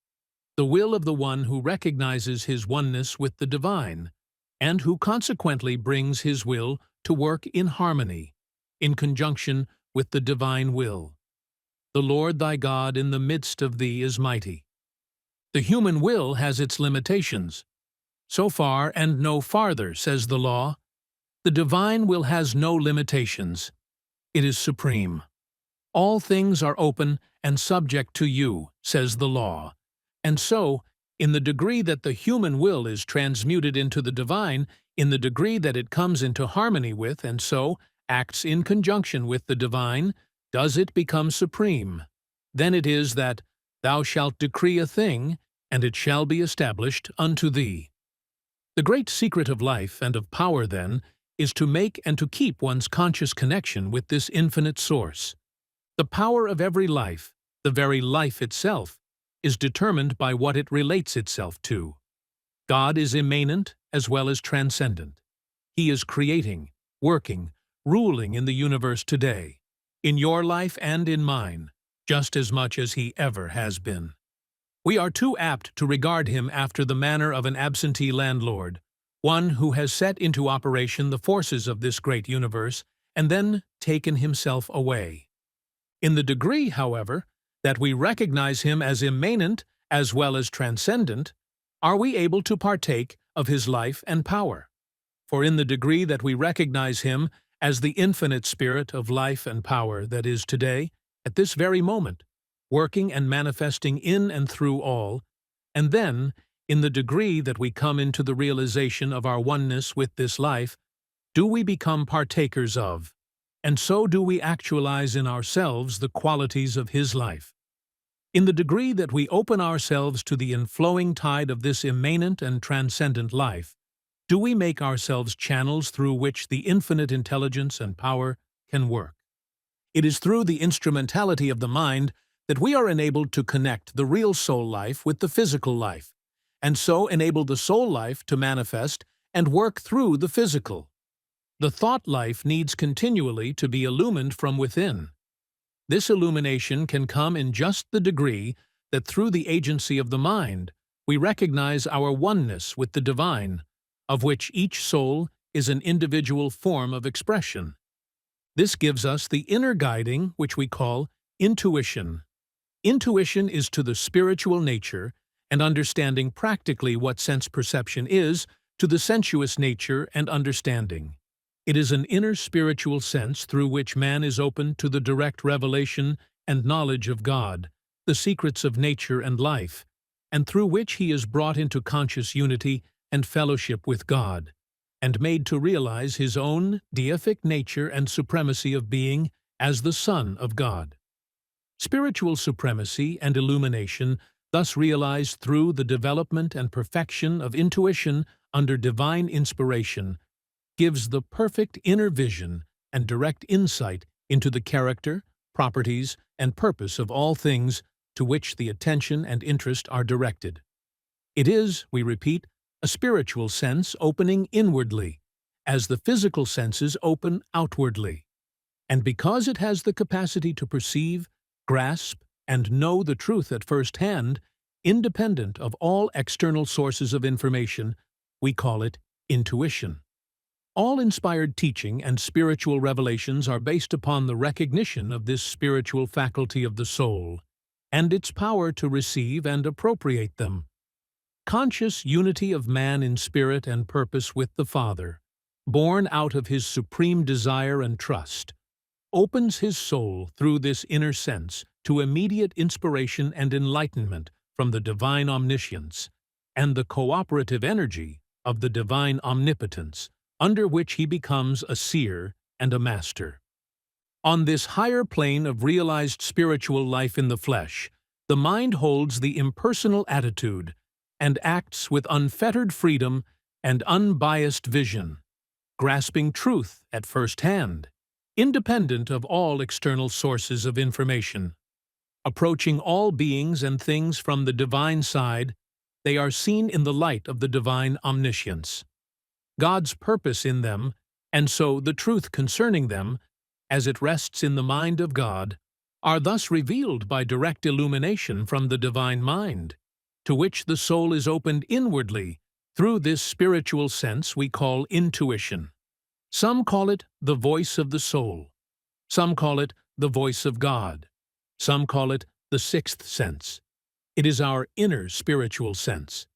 the will of the one who recognizes his oneness with the divine, and who consequently brings his will to work in harmony, in conjunction with the divine will. The Lord thy God in the midst of thee is mighty. The human will has its limitations. So far and no farther, says the law. The divine will has no limitations. It is supreme. All things are open and subject to you, says the law. And so, in the degree that the human will is transmuted into the divine, in the degree that it comes into harmony with and so acts in conjunction with the divine, does it become supreme. Then it is that thou shalt decree a thing, and it shall be established unto thee. The great secret of life and of power, then, is to make and to keep one's conscious connection with this infinite source. The power of every life, the very life itself, is determined by what it relates itself to. God is immanent as well as transcendent. He is creating, working, ruling in the universe today, in your life and in mine, just as much as he ever has been. We are too apt to regard him after the manner of an absentee landlord, one who has set into operation the forces of this great universe and then taken himself away. In the degree, however, that we recognize him as immanent as well as transcendent, are we able to partake of his life and power. For in the degree that we recognize him as the infinite spirit of life and power that is today, at this very moment, working and manifesting in and through all, and then, in the degree that we come into the realization of our oneness with this life, do we become partakers of, and so do we actualize in ourselves the qualities of His life. In the degree that we open ourselves to the inflowing tide of this immanent and transcendent life, do we make ourselves channels through which the infinite intelligence and power can work. It is through the instrumentality of the mind that we are enabled to connect the real soul life with the physical life, and so enable the soul life to manifest and work through the physical. The thought life needs continually to be illumined from within. This illumination can come in just the degree that through the agency of the mind, we recognize our oneness with the divine, of which each soul is an individual form of expression. This gives us the inner guiding which we call intuition. Intuition is to the spiritual nature, and understanding practically what sense perception is, to the sensuous nature and understanding. It is an inner spiritual sense through which man is open to the direct revelation and knowledge of God, the secrets of nature and life, and through which he is brought into conscious unity and fellowship with God, and made to realize his own deific nature and supremacy of being as the Son of God. Spiritual supremacy and illumination, thus realized through the development and perfection of intuition under divine inspiration, gives the perfect inner vision and direct insight into the character, properties, and purpose of all things to which the attention and interest are directed. It is, we repeat, a spiritual sense opening inwardly, as the physical senses open outwardly. And because it has the capacity to perceive, grasp, and know the truth at first hand, independent of all external sources of information, we call it intuition. All inspired teaching and spiritual revelations are based upon the recognition of this spiritual faculty of the soul, and its power to receive and appropriate them. Conscious unity of man in spirit and purpose with the Father, born out of his supreme desire and trust, opens his soul through this inner sense to immediate inspiration and enlightenment from the divine omniscience and the cooperative energy of the divine omnipotence, under which he becomes a seer and a master. On this higher plane of realized spiritual life in the flesh, the mind holds the impersonal attitude and acts with unfettered freedom and unbiased vision, grasping truth at first hand, independent of all external sources of information. Approaching all beings and things from the divine side, they are seen in the light of the divine omniscience. God's purpose in them, and so the truth concerning them, as it rests in the mind of God, are thus revealed by direct illumination from the divine mind, to which the soul is opened inwardly through this spiritual sense we call intuition. Some call it the voice of the soul. Some call it the voice of God. Some call it the sixth sense. It is our inner spiritual sense.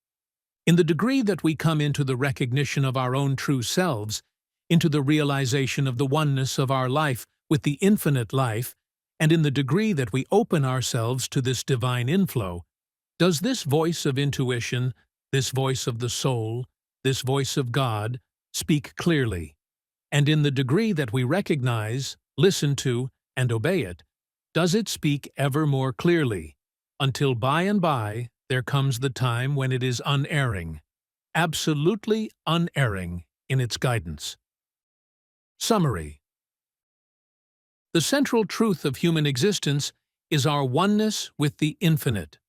In the degree that we come into the recognition of our own true selves, into the realization of the oneness of our life with the infinite life, and in the degree that we open ourselves to this divine inflow, does this voice of intuition, this voice of the soul, this voice of God, speak clearly. And in the degree that we recognize, listen to, and obey it, does it speak ever more clearly, until by and by there comes the time when it is unerring, absolutely unerring in its guidance. Summary. The central truth of human existence is our oneness with the infinite.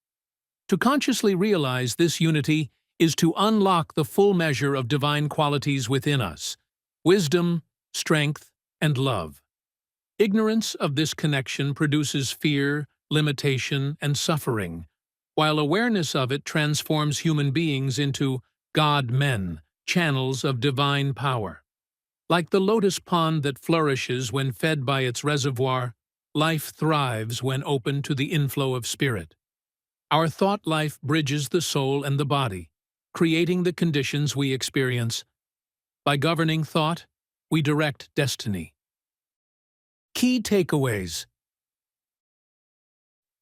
To consciously realize this unity is to unlock the full measure of divine qualities within us: wisdom, strength, and love. Ignorance of this connection produces fear, limitation, and suffering, while awareness of it transforms human beings into God-men, channels of divine power. Like the lotus pond that flourishes when fed by its reservoir, life thrives when open to the inflow of spirit. Our thought life bridges the soul and the body, creating the conditions we experience. By governing thought, we direct destiny. Key takeaways.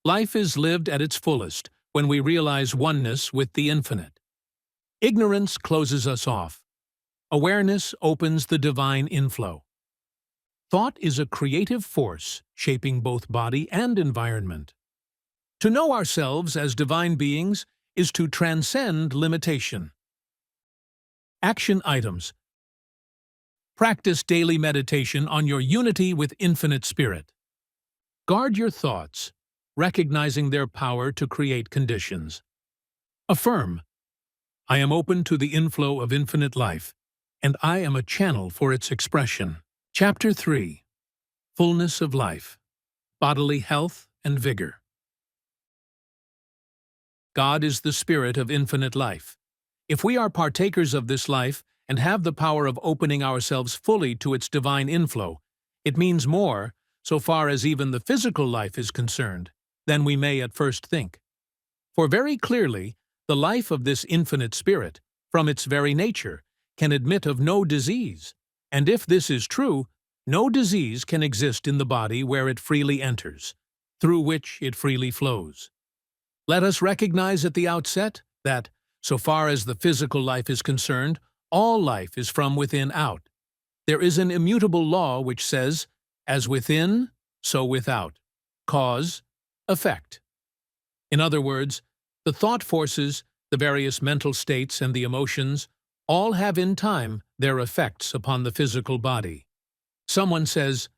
Life is lived at its fullest when we realize oneness with the infinite. Ignorance closes us off. Awareness opens the divine inflow. Thought is a creative force shaping both body and environment. To know ourselves as divine beings is to transcend limitation. Action items. Practice daily meditation on your unity with infinite spirit. Guard your thoughts, recognizing their power to create conditions. Affirm, I am open to the inflow of infinite life, and I am a channel for its expression. Chapter 3. Fullness of Life. Bodily Health and Vigor. God is the spirit of infinite life. If we are partakers of this life and have the power of opening ourselves fully to its divine inflow, it means more, so far as even the physical life is concerned, than we may at first think. For very clearly, the life of this infinite spirit, from its very nature, can admit of no disease, and if this is true, no disease can exist in the body where it freely enters, through which it freely flows. Let us recognize at the outset that, so far as the physical life is concerned, all life is from within out. There is an immutable law which says, as within, so without. Cause, effect. In other words, the thought forces, the various mental states, and the emotions all have in time their effects upon the physical body. Someone says,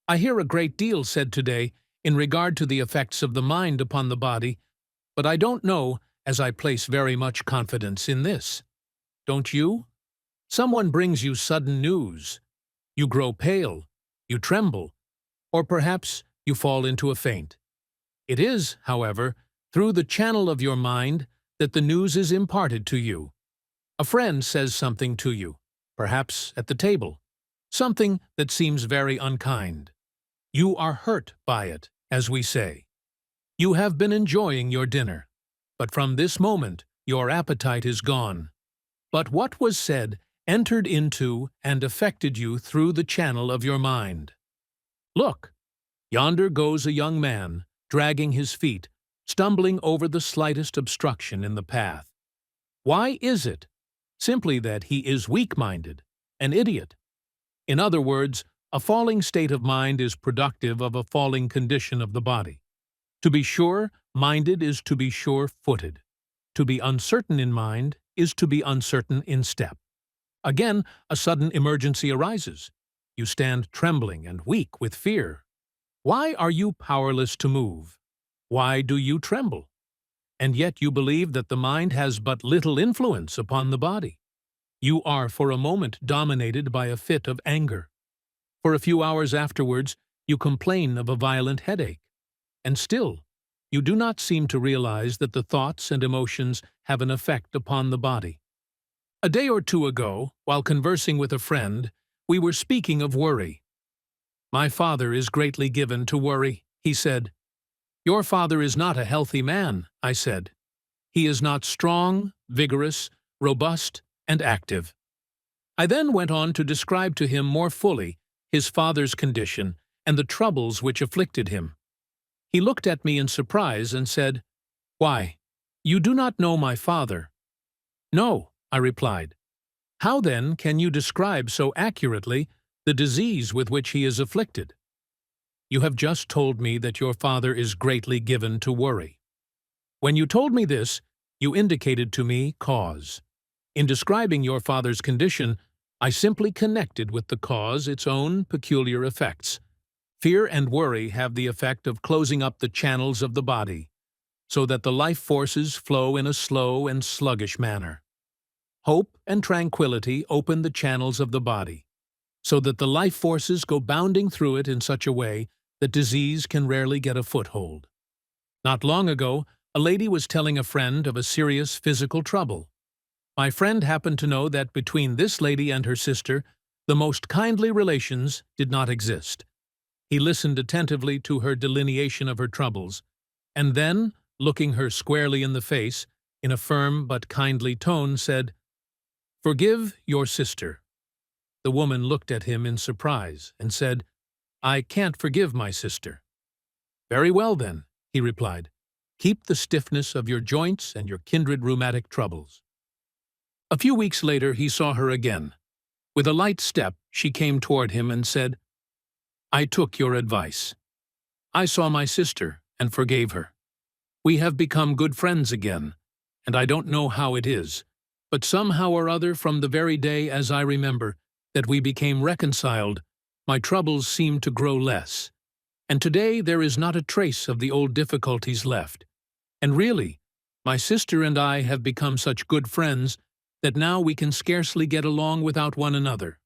I hear a great deal said today in regard to the effects of the mind upon the body, but I don't know, as I place very much confidence in this. Don't you? Someone brings you sudden news. You grow pale, you tremble, or perhaps you fall into a faint. It is, however, through the channel of your mind that the news is imparted to you. A friend says something to you, perhaps at the table, something that seems very unkind. You are hurt by it, as we say. You have been enjoying your dinner, but from this moment your appetite is gone. But what was said entered into and affected you through the channel of your mind. Look, yonder goes a young man, dragging his feet, stumbling over the slightest obstruction in the path. Why is it? Simply that he is weak-minded, an idiot. In other words, a falling state of mind is productive of a falling condition of the body. To be sure-minded is to be sure-footed. To be uncertain in mind is to be uncertain in step. Again, a sudden emergency arises. You stand trembling and weak with fear. Why are you powerless to move? Why do you tremble? And yet you believe that the mind has but little influence upon the body. You are for a moment dominated by a fit of anger. For a few hours afterwards, you complain of a violent headache. And still, you do not seem to realize that the thoughts and emotions have an effect upon the body. A day or two ago, while conversing with a friend, we were speaking of worry. My father is greatly given to worry, he said. Your father is not a healthy man, I said. He is not strong, vigorous, robust, and active. I then went on to describe to him more fully his father's condition and the troubles which afflicted him. He looked at me in surprise and said, Why, you do not know my father? No, I replied. How then can you describe so accurately the disease with which he is afflicted? You have just told me that your father is greatly given to worry. When you told me this, you indicated to me cause. In describing your father's condition, I simply connected with the cause its own peculiar effects. Fear and worry have the effect of closing up the channels of the body, so that the life forces flow in a slow and sluggish manner. Hope and tranquility open the channels of the body, so that the life forces go bounding through it in such a way that disease can rarely get a foothold. Not long ago, a lady was telling a friend of a serious physical trouble. My friend happened to know that between this lady and her sister, the most kindly relations did not exist. He listened attentively to her delineation of her troubles, and then, looking her squarely in the face, in a firm but kindly tone, said, Forgive your sister. The woman looked at him in surprise and said, I can't forgive my sister. Very well then, he replied. Keep the stiffness of your joints and your kindred rheumatic troubles. A few weeks later he saw her again. With a light step, she came toward him and said, I took your advice. I saw my sister and forgave her. We have become good friends again, and I don't know how it is, but somehow or other from the very day as I remember that we became reconciled, my troubles seemed to grow less, and today there is not a trace of the old difficulties left. And really, my sister and I have become such good friends that now we can scarcely get along without one another.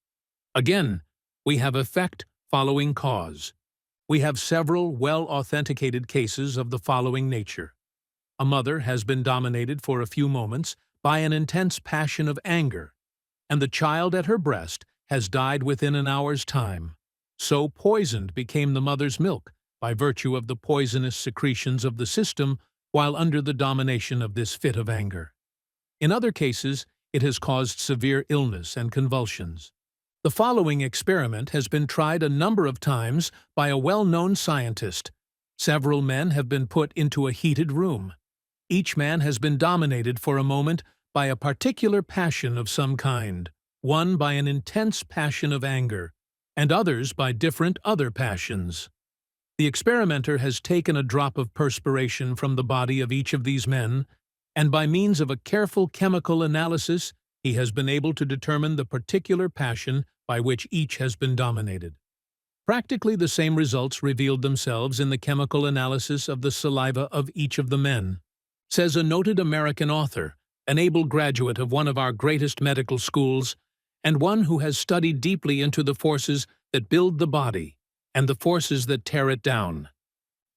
Again, we have effect following cause. We have several well-authenticated cases of the following nature. A mother has been dominated for a few moments by an intense passion of anger, and the child at her breast has died within an hour's time. So poisoned became the mother's milk by virtue of the poisonous secretions of the system while under the domination of this fit of anger. In other cases, it has caused severe illness and convulsions. The following experiment has been tried a number of times by a well-known scientist. Several men have been put into a heated room. Each man has been dominated for a moment by a particular passion of some kind, one by an intense passion of anger, and others by different other passions. The experimenter has taken a drop of perspiration from the body of each of these men, and by means of a careful chemical analysis, he has been able to determine the particular passion by which each has been dominated. Practically the same results revealed themselves in the chemical analysis of the saliva of each of the men. Says a noted American author, an able graduate of one of our greatest medical schools, and one who has studied deeply into the forces that build the body and the forces that tear it down.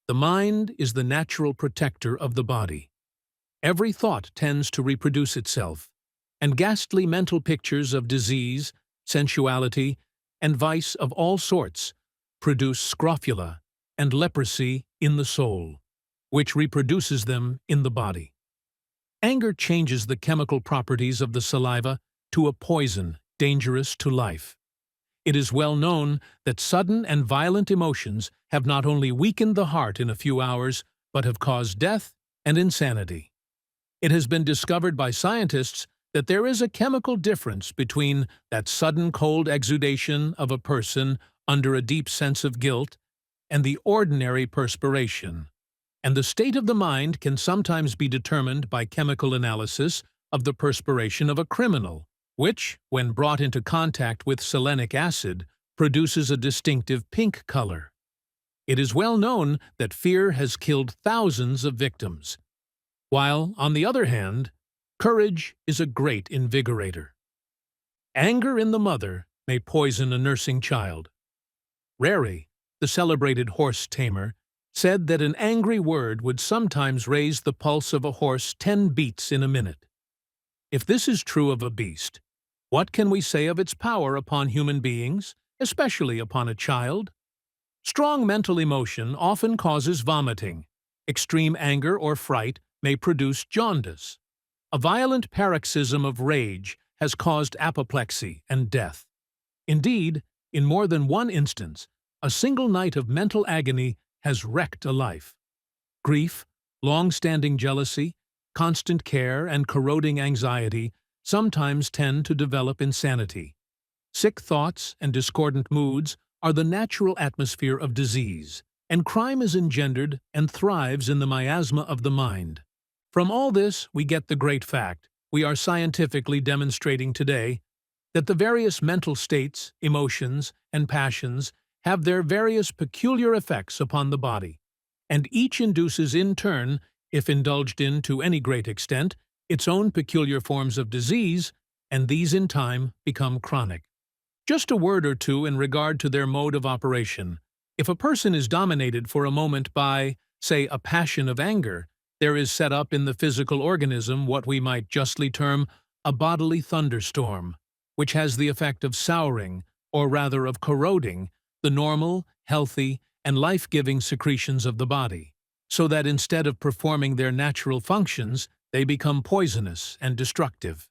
The mind is the natural protector of the body. Every thought tends to reproduce itself, and ghastly mental pictures of disease, sensuality, and vice of all sorts produce scrofula and leprosy in the soul, which reproduces them in the body. Anger changes the chemical properties of the saliva to a poison dangerous to life. It is well known that sudden and violent emotions have not only weakened the heart in a few hours, but have caused death and insanity. It has been discovered by scientists that there is a chemical difference between that sudden cold exudation of a person under a deep sense of guilt and the ordinary perspiration, and the state of the mind can sometimes be determined by chemical analysis of the perspiration of a criminal, which, when brought into contact with selenic acid, produces a distinctive pink color. It is well known that fear has killed thousands of victims, while, on the other hand, courage is a great invigorator. Anger in the mother may poison a nursing child. Rari, the celebrated horse tamer, said that an angry word would sometimes raise the pulse of a horse 10 beats in a minute. If this is true of a beast, what can we say of its power upon human beings, especially upon a child? Strong mental emotion often causes vomiting. Extreme anger or fright may produce jaundice. A violent paroxysm of rage has caused apoplexy and death. Indeed, in more than one instance, a single night of mental agony has wrecked a life. Grief, long-standing jealousy, constant care, and corroding anxiety sometimes tend to develop insanity. Sick thoughts and discordant moods are the natural atmosphere of disease, and crime is engendered and thrives in the miasma of the mind. From all this, we get the great fact, we are scientifically demonstrating today, that the various mental states, emotions, and passions have their various peculiar effects upon the body, and each induces in turn, if indulged in to any great extent, its own peculiar forms of disease, and these in time become chronic. Just a word or two in regard to their mode of operation. If a person is dominated for a moment by, say, a passion of anger, there is set up in the physical organism what we might justly term a bodily thunderstorm, which has the effect of souring, or rather of corroding, the normal, healthy, and life-giving secretions of the body, so that instead of performing their natural functions, they become poisonous and destructive.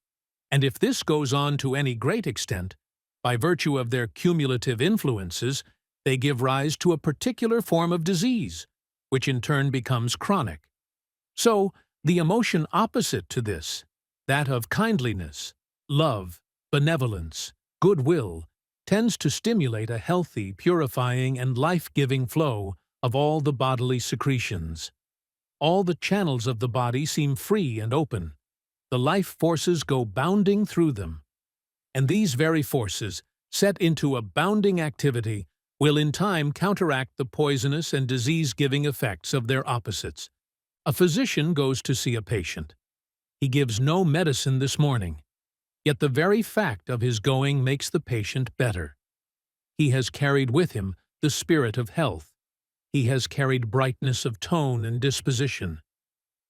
And if this goes on to any great extent, by virtue of their cumulative influences, they give rise to a particular form of disease, which in turn becomes chronic. So, the emotion opposite to this, that of kindliness, love, benevolence, goodwill, tends to stimulate a healthy, purifying, and life-giving flow of all the bodily secretions. All the channels of the body seem free and open. The life forces go bounding through them. And these very forces, set into a bounding activity, will in time counteract the poisonous and disease-giving effects of their opposites. A physician goes to see a patient. He gives no medicine this morning, yet the very fact of his going makes the patient better. He has carried with him the spirit of health. He has carried brightness of tone and disposition.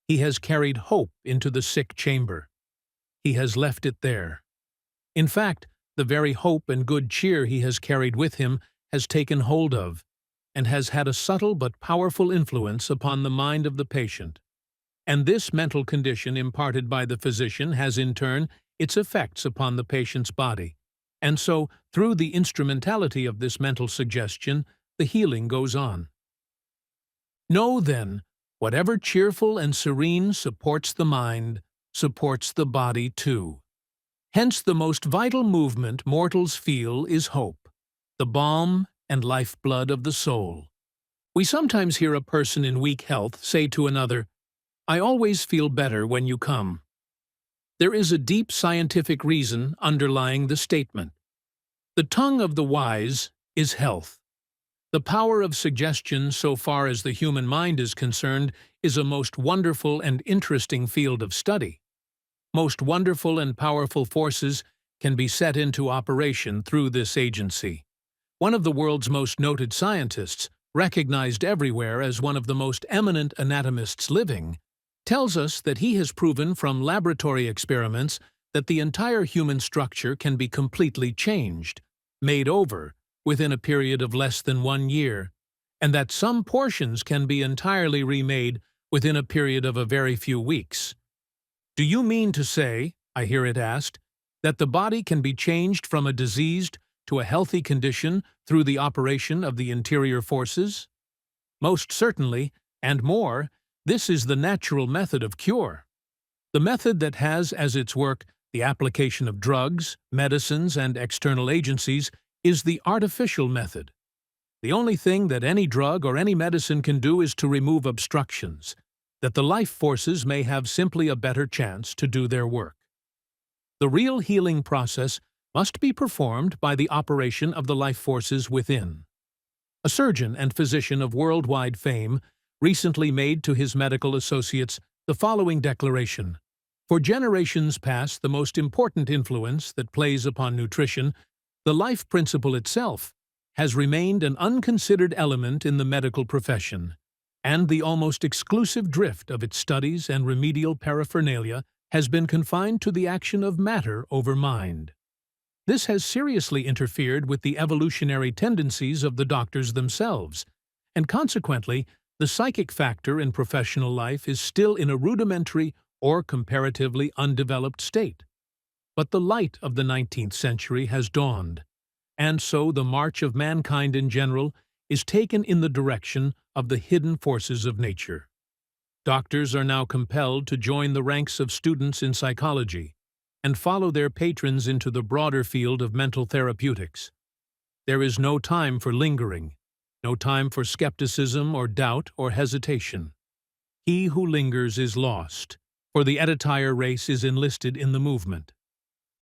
He has carried hope into the sick chamber. He has left it there. In fact, the very hope and good cheer he has carried with him has taken hold of, and has had a subtle but powerful influence upon the mind of the patient. And this mental condition imparted by the physician has in turn its effects upon the patient's body. And so, through the instrumentality of this mental suggestion, the healing goes on. Know, then, whatever cheerful and serene supports the mind, supports the body too. Hence the most vital movement mortals feel is hope, the balm and lifeblood of the soul. We sometimes hear a person in weak health say to another, "I always feel better when you come." There is a deep scientific reason underlying the statement. The tongue of the wise is health. The power of suggestion, so far as the human mind is concerned, is a most wonderful and interesting field of study. Most wonderful and powerful forces can be set into operation through this agency. One of the world's most noted scientists, recognized everywhere as one of the most eminent anatomists living, tells us that he has proven from laboratory experiments that the entire human structure can be completely changed, made over, within a period of less than 1 year, and that some portions can be entirely remade within a period of a very few weeks. Do you mean to say, I hear it asked, that the body can be changed from a diseased to a healthy condition through the operation of the interior forces? Most certainly, and more, this is the natural method of cure. The method that has as its work the application of drugs, medicines, and external agencies is the artificial method. The only thing that any drug or any medicine can do is to remove obstructions, that the life forces may have simply a better chance to do their work. The real healing process must be performed by the operation of the life forces within. A surgeon and physician of worldwide fame recently made to his medical associates the following declaration: "For generations past, the most important influence that plays upon nutrition, the life principle itself, has remained an unconsidered element in the medical profession, and the almost exclusive drift of its studies and remedial paraphernalia has been confined to the action of matter over mind. This has seriously interfered with the evolutionary tendencies of the doctors themselves, and consequently, the psychic factor in professional life is still in a rudimentary or comparatively undeveloped state. But the light of the 19th century has dawned, and so the march of mankind in general is taken in the direction of the hidden forces of nature. Doctors are now compelled to join the ranks of students in psychology and follow their patrons into the broader field of mental therapeutics. There is no time for lingering, no time for skepticism or doubt or hesitation. He who lingers is lost, for the entire race is enlisted in the movement.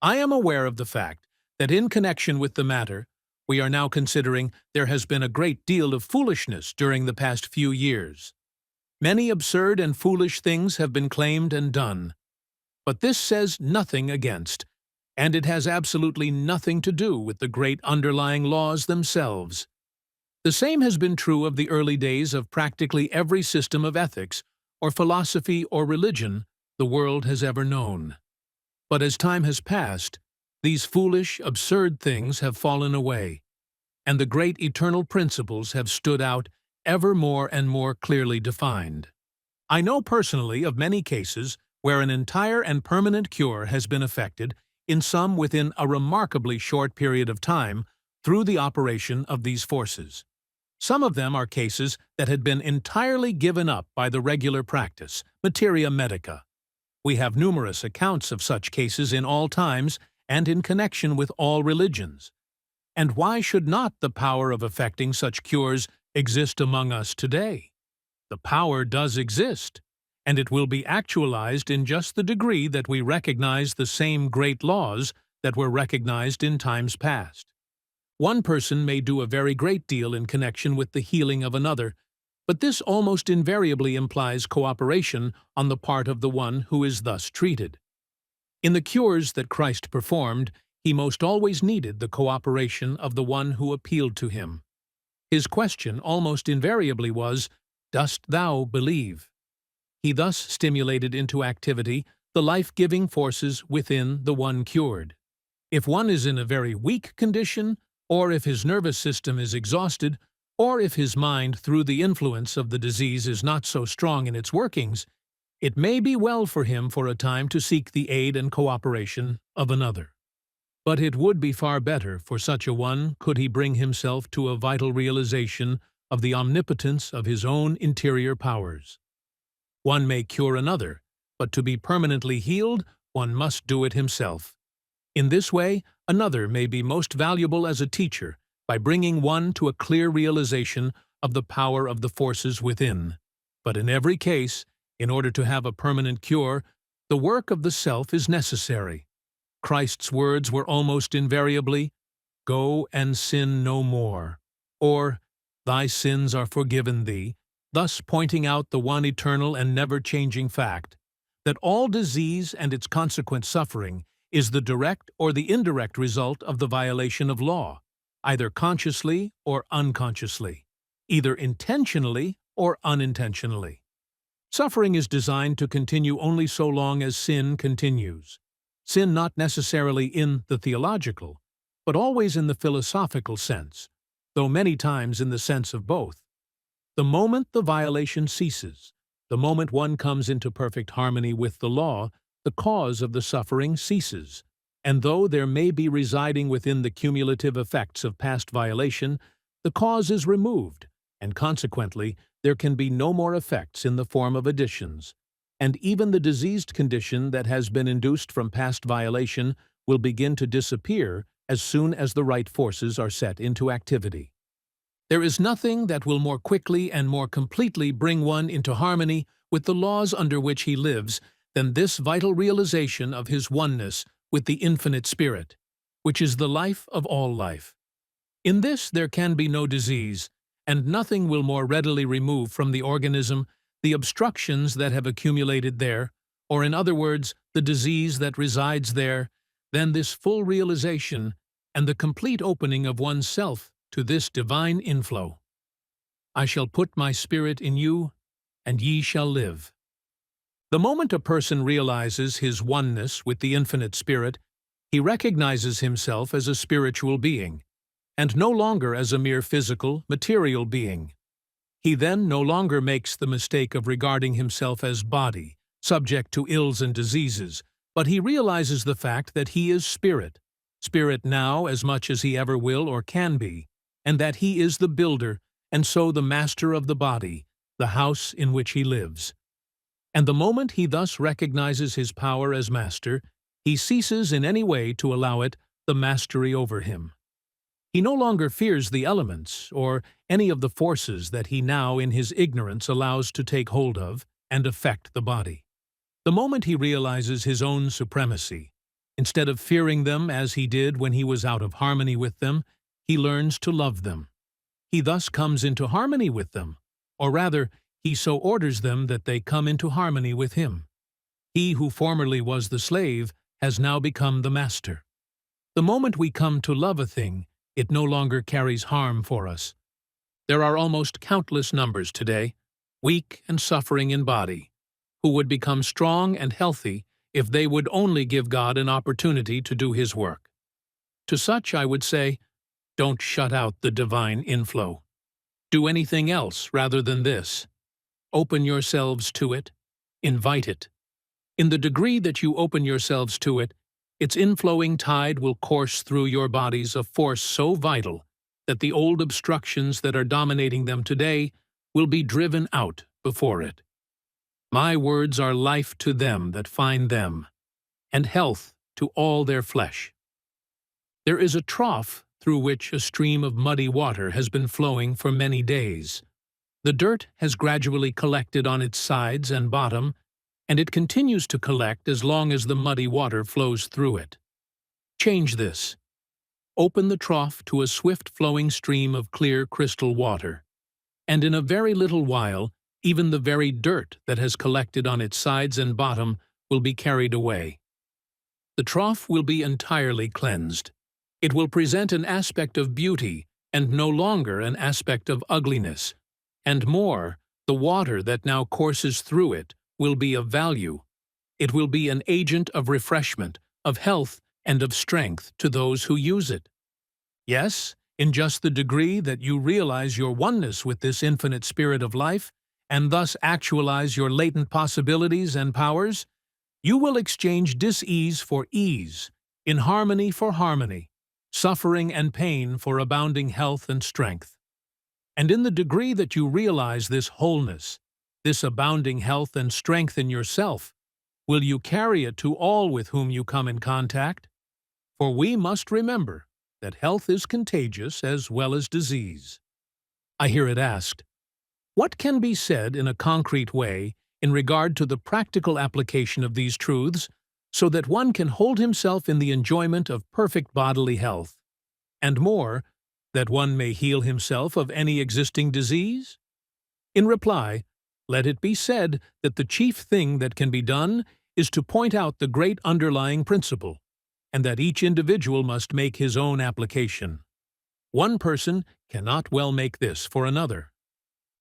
I am aware of the fact that in connection with the matter, we are now considering there has been a great deal of foolishness during the past few years. Many absurd and foolish things have been claimed and done. But this says nothing against, and it has absolutely nothing to do with the great underlying laws themselves. The same has been true of the early days of practically every system of ethics, or philosophy, or religion the world has ever known. But as time has passed, these foolish, absurd things have fallen away, and the great eternal principles have stood out ever more and more clearly defined. I know personally of many cases where an entire and permanent cure has been effected, in some within a remarkably short period of time, through the operation of these forces. Some of them are cases that had been entirely given up by the regular practice, materia medica. We have numerous accounts of such cases in all times and in connection with all religions. And why should not the power of effecting such cures exist among us today? The power does exist, and it will be actualized in just the degree that we recognize the same great laws that were recognized in times past. One person may do a very great deal in connection with the healing of another, but this almost invariably implies cooperation on the part of the one who is thus treated. In the cures that Christ performed, he most always needed the cooperation of the one who appealed to him. His question almost invariably was, "Dost thou believe?" He thus stimulated into activity the life-giving forces within the one cured. If one is in a very weak condition, or if his nervous system is exhausted, or if his mind through the influence of the disease is not so strong in its workings, it may be well for him for a time to seek the aid and cooperation of another. But it would be far better for such a one could he bring himself to a vital realization of the omnipotence of his own interior powers. One may cure another, but to be permanently healed, one must do it himself. In this way, another may be most valuable as a teacher by bringing one to a clear realization of the power of the forces within. But in every case, in order to have a permanent cure, the work of the self is necessary. Christ's words were almost invariably, "Go and sin no more," or "Thy sins are forgiven thee," thus pointing out the one eternal and never-changing fact that all disease and its consequent suffering is the direct or the indirect result of the violation of law, either consciously or unconsciously, either intentionally or unintentionally. Suffering is designed to continue only so long as sin continues. Sin not necessarily in the theological, but always in the philosophical sense, though many times in the sense of both. The moment the violation ceases, the moment one comes into perfect harmony with the law, the cause of the suffering ceases, and though there may be residing within the cumulative effects of past violation, the cause is removed, and consequently there can be no more effects in the form of additions, and even the diseased condition that has been induced from past violation will begin to disappear as soon as the right forces are set into activity. There is nothing that will more quickly and more completely bring one into harmony with the laws under which he lives than this vital realization of his oneness with the infinite Spirit, which is the life of all life. In this there can be no disease, and nothing will more readily remove from the organism the obstructions that have accumulated there, or in other words, the disease that resides there, than this full realization and the complete opening of one's self to this divine inflow. "I shall put my Spirit in you, and ye shall live." The moment a person realizes his oneness with the infinite Spirit, he recognizes himself as a spiritual being, and no longer as a mere physical, material being. He then no longer makes the mistake of regarding himself as body, subject to ills and diseases, but he realizes the fact that he is spirit now as much as he ever will or can be, and that he is the builder, and so the master of the body, the house in which he lives. And the moment he thus recognizes his power as master, he ceases in any way to allow it the mastery over him. He no longer fears the elements, or any of the forces that he now in his ignorance allows to take hold of and affect the body. The moment he realizes his own supremacy, instead of fearing them as he did when he was out of harmony with them, he learns to love them. He thus comes into harmony with them, or rather, he so orders them that they come into harmony with him. He who formerly was the slave has now become the master. The moment we come to love a thing, it no longer carries harm for us. There are almost countless numbers today, weak and suffering in body, who would become strong and healthy if they would only give God an opportunity to do His work. To such I would say, don't shut out the divine inflow. Do anything else rather than this. Open yourselves to it. Invite it. In the degree that you open yourselves to it, its inflowing tide will course through your bodies a force so vital that the old obstructions that are dominating them today will be driven out before it. My words are life to them that find them, and health to all their flesh. There is a trough through which a stream of muddy water has been flowing for many days. The dirt has gradually collected on its sides and bottom, and it continues to collect as long as the muddy water flows through it. Change this. Open the trough to a swift-flowing stream of clear crystal water, and in a very little while, even the very dirt that has collected on its sides and bottom will be carried away. The trough will be entirely cleansed. It will present an aspect of beauty and no longer an aspect of ugliness. And more, the water that now courses through it will be of value. It will be an agent of refreshment, of health, and of strength to those who use it. Yes, in just the degree that you realize your oneness with this infinite spirit of life, and thus actualize your latent possibilities and powers, you will exchange dis-ease for ease, inharmony for harmony, suffering and pain for abounding health and strength. And in the degree that you realize this wholeness, this abounding health and strength in yourself, will you carry it to all with whom you come in contact? For we must remember that health is contagious as well as disease. I hear it asked, what can be said in a concrete way in regard to the practical application of these truths so that one can hold himself in the enjoyment of perfect bodily health, and more, that one may heal himself of any existing disease? In reply, let it be said that the chief thing that can be done is to point out the great underlying principle, and that each individual must make his own application. One person cannot well make this for another.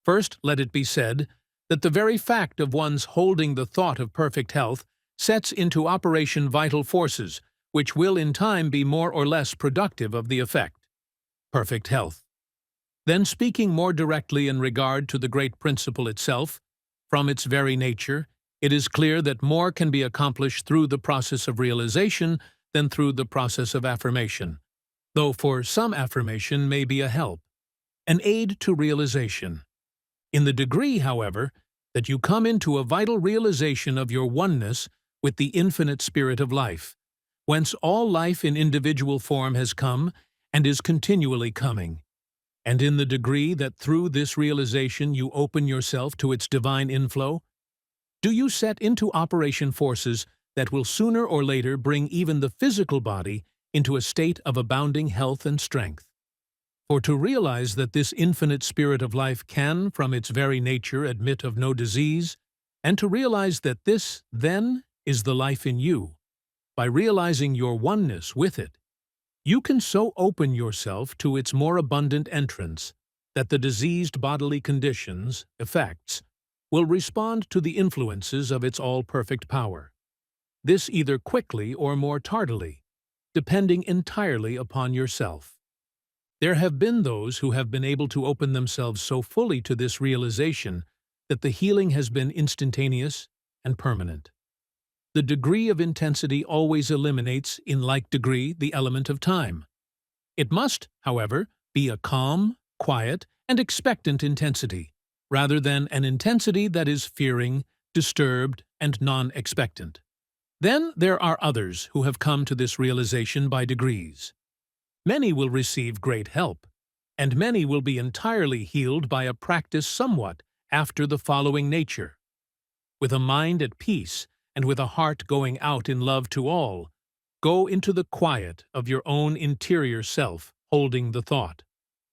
First, let it be said that the very fact of one's holding the thought of perfect health sets into operation vital forces, which will in time be more or less productive of the effect. Perfect health. Then, speaking more directly in regard to the great principle itself, from its very nature, it is clear that more can be accomplished through the process of realization than through the process of affirmation, though for some affirmation may be a help, an aid to realization. In the degree, however, that you come into a vital realization of your oneness with the infinite spirit of life, whence all life in individual form has come and is continually coming, and in the degree that through this realization you open yourself to its divine inflow, do you set into operation forces that will sooner or later bring even the physical body into a state of abounding health and strength. For to realize that this infinite spirit of life can, from its very nature, admit of no disease, and to realize that this, then, is the life in you, by realizing your oneness with it, you can so open yourself to its more abundant entrance that the diseased bodily conditions, effects, will respond to the influences of its all-perfect power. This either quickly or more tardily, depending entirely upon yourself. There have been those who have been able to open themselves so fully to this realization that the healing has been instantaneous and permanent. The degree of intensity always eliminates, in like degree, the element of time. It must, however, be a calm, quiet, and expectant intensity, rather than an intensity that is fearing, disturbed, and non-expectant. Then there are others who have come to this realization by degrees. Many will receive great help, and many will be entirely healed by a practice somewhat after the following nature. With a mind at peace, and with a heart going out in love to all, go into the quiet of your own interior self, holding the thought,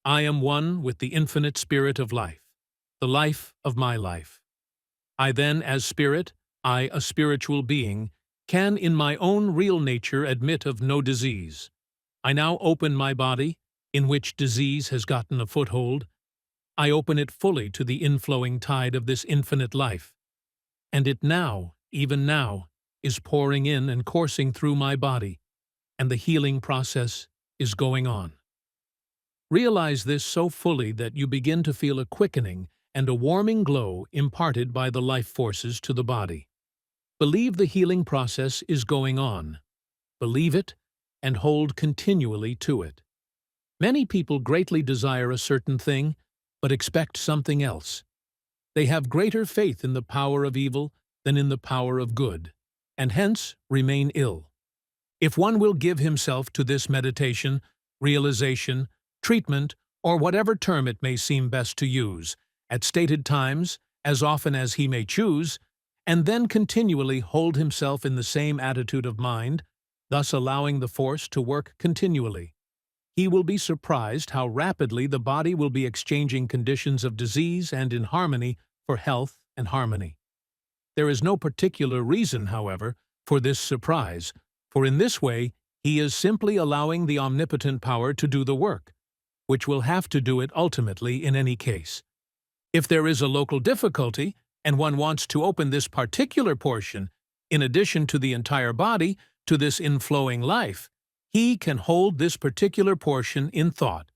I am one with the infinite spirit of life, the life of my life. I then, as spirit, I, a spiritual being, can in my own real nature admit of no disease. I now open my body, in which disease has gotten a foothold. I open it fully to the inflowing tide of this infinite life, and it now, even now, is pouring in and coursing through my body, and the healing process is going on. Realize this so fully that you begin to feel a quickening and a warming glow imparted by the life forces to the body. Believe the healing process is going on. Believe it and hold continually to it. Many people greatly desire a certain thing, but expect something else. They have greater faith in the power of evil than in the power of good, and hence remain ill. If one will give himself to this meditation, realization, treatment, or whatever term it may seem best to use, at stated times, as often as he may choose, and then continually hold himself in the same attitude of mind, thus allowing the force to work continually. He will be surprised how rapidly the body will be exchanging conditions of disease and inharmony for health and harmony. There is no particular reason, however, for this surprise, for in this way he is simply allowing the omnipotent power to do the work, which will have to do it ultimately in any case. If there is a local difficulty, and one wants to open this particular portion, in addition to the entire body, to this inflowing life, he can hold this particular portion in thought.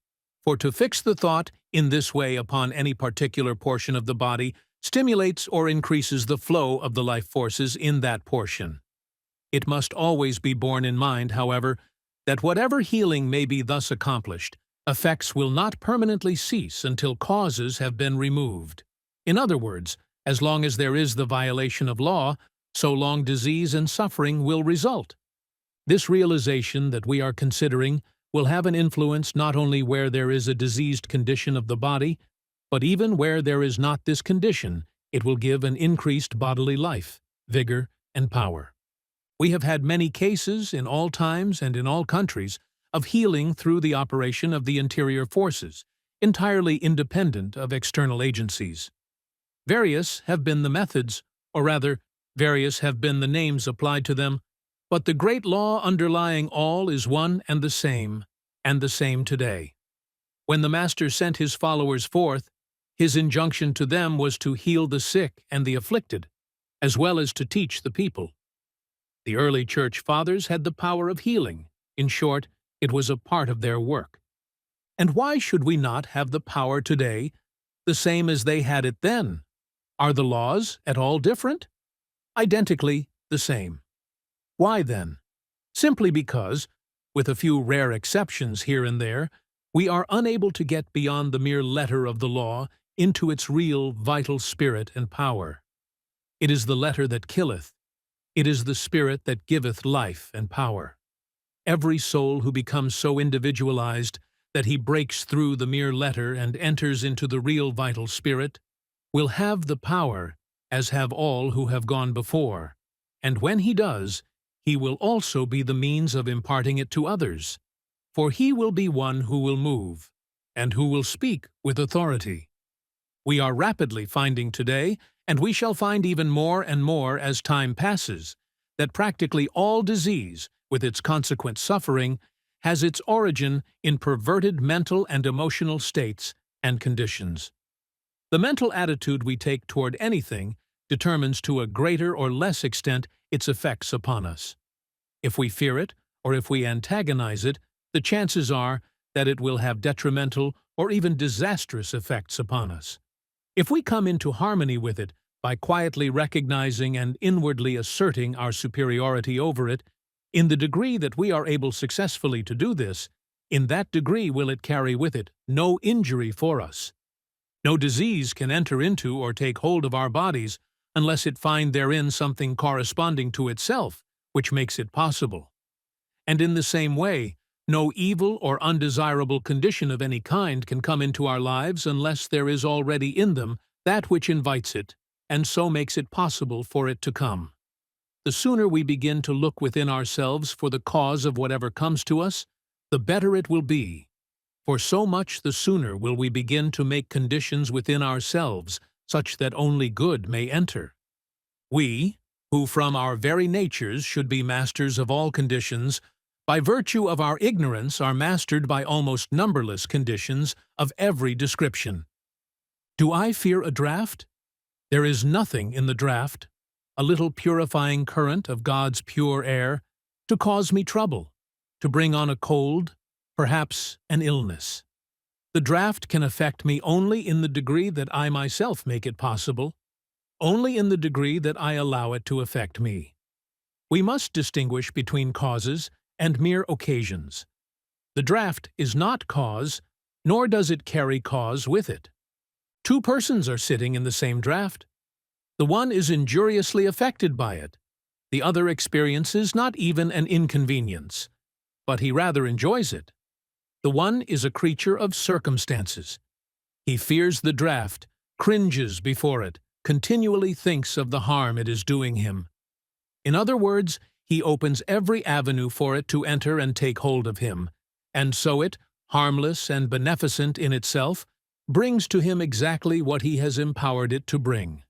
For to fix the thought in this way upon any particular portion of the body stimulates or increases the flow of the life forces in that portion. It must always be borne in mind, however, that whatever healing may be thus accomplished, effects will not permanently cease until causes have been removed. In other words, as long as there is the violation of law, so long disease and suffering will result. This realization that we are considering will have an influence not only where there is a diseased condition of the body, but even where there is not this condition, it will give an increased bodily life, vigor, and power. We have had many cases in all times and in all countries of healing through the operation of the interior forces, entirely independent of external agencies. Various have been the methods, or rather, various have been the names applied to them, but the great law underlying all is one and the same today. When the Master sent his followers forth, his injunction to them was to heal the sick and the afflicted, as well as to teach the people. The early church fathers had the power of healing. In short, it was a part of their work. And why should we not have the power today, the same as they had it then? Are the laws at all different? Identically the same. Why then? Simply because, with a few rare exceptions here and there, we are unable to get beyond the mere letter of the law into its real vital spirit and power. It is the letter that killeth. It is the spirit that giveth life and power. Every soul who becomes so individualized that he breaks through the mere letter and enters into the real vital spirit will have the power, as have all who have gone before, and when he does, he will also be the means of imparting it to others, for he will be one who will move, and who will speak with authority. We are rapidly finding today, and we shall find even more and more as time passes, that practically all disease, with its consequent suffering, has its origin in perverted mental and emotional states and conditions. The mental attitude we take toward anything determines to a greater or less extent its effects upon us. If we fear it, or if we antagonize it, the chances are that it will have detrimental or even disastrous effects upon us. If we come into harmony with it by quietly recognizing and inwardly asserting our superiority over it, in the degree that we are able successfully to do this, in that degree will it carry with it no injury for us. No disease can enter into or take hold of our bodies unless it find therein something corresponding to itself, which makes it possible. And in the same way, no evil or undesirable condition of any kind can come into our lives unless there is already in them that which invites it, and so makes it possible for it to come. The sooner we begin to look within ourselves for the cause of whatever comes to us, the better it will be. For so much the sooner will we begin to make conditions within ourselves such that only good may enter. We, who from our very natures should be masters of all conditions, by virtue of our ignorance are mastered by almost numberless conditions of every description. Do I fear a draught? There is nothing in the draught, a little purifying current of God's pure air, to cause me trouble, to bring on a cold, perhaps an illness. The draught can affect me only in the degree that I myself make it possible, only in the degree that I allow it to affect me. We must distinguish between causes and mere occasions. The draught is not cause, nor does it carry cause with it. Two persons are sitting in the same draught. The one is injuriously affected by it. The other experiences not even an inconvenience, but he rather enjoys it. The one is a creature of circumstances. He fears the draft, cringes before it, continually thinks of the harm it is doing him. In other words, he opens every avenue for it to enter and take hold of him, and so it, harmless and beneficent in itself, brings to him exactly what he has empowered it to bring.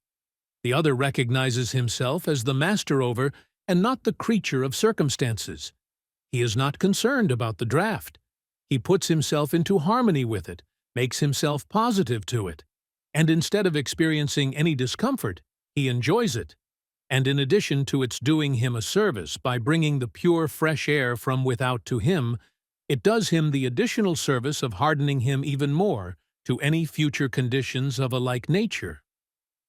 The other recognizes himself as the master over and not the creature of circumstances. He is not concerned about the draft. He puts himself into harmony with it, makes himself positive to it, and instead of experiencing any discomfort, he enjoys it. And in addition to its doing him a service by bringing the pure fresh air from without to him, it does him the additional service of hardening him even more to any future conditions of a like nature.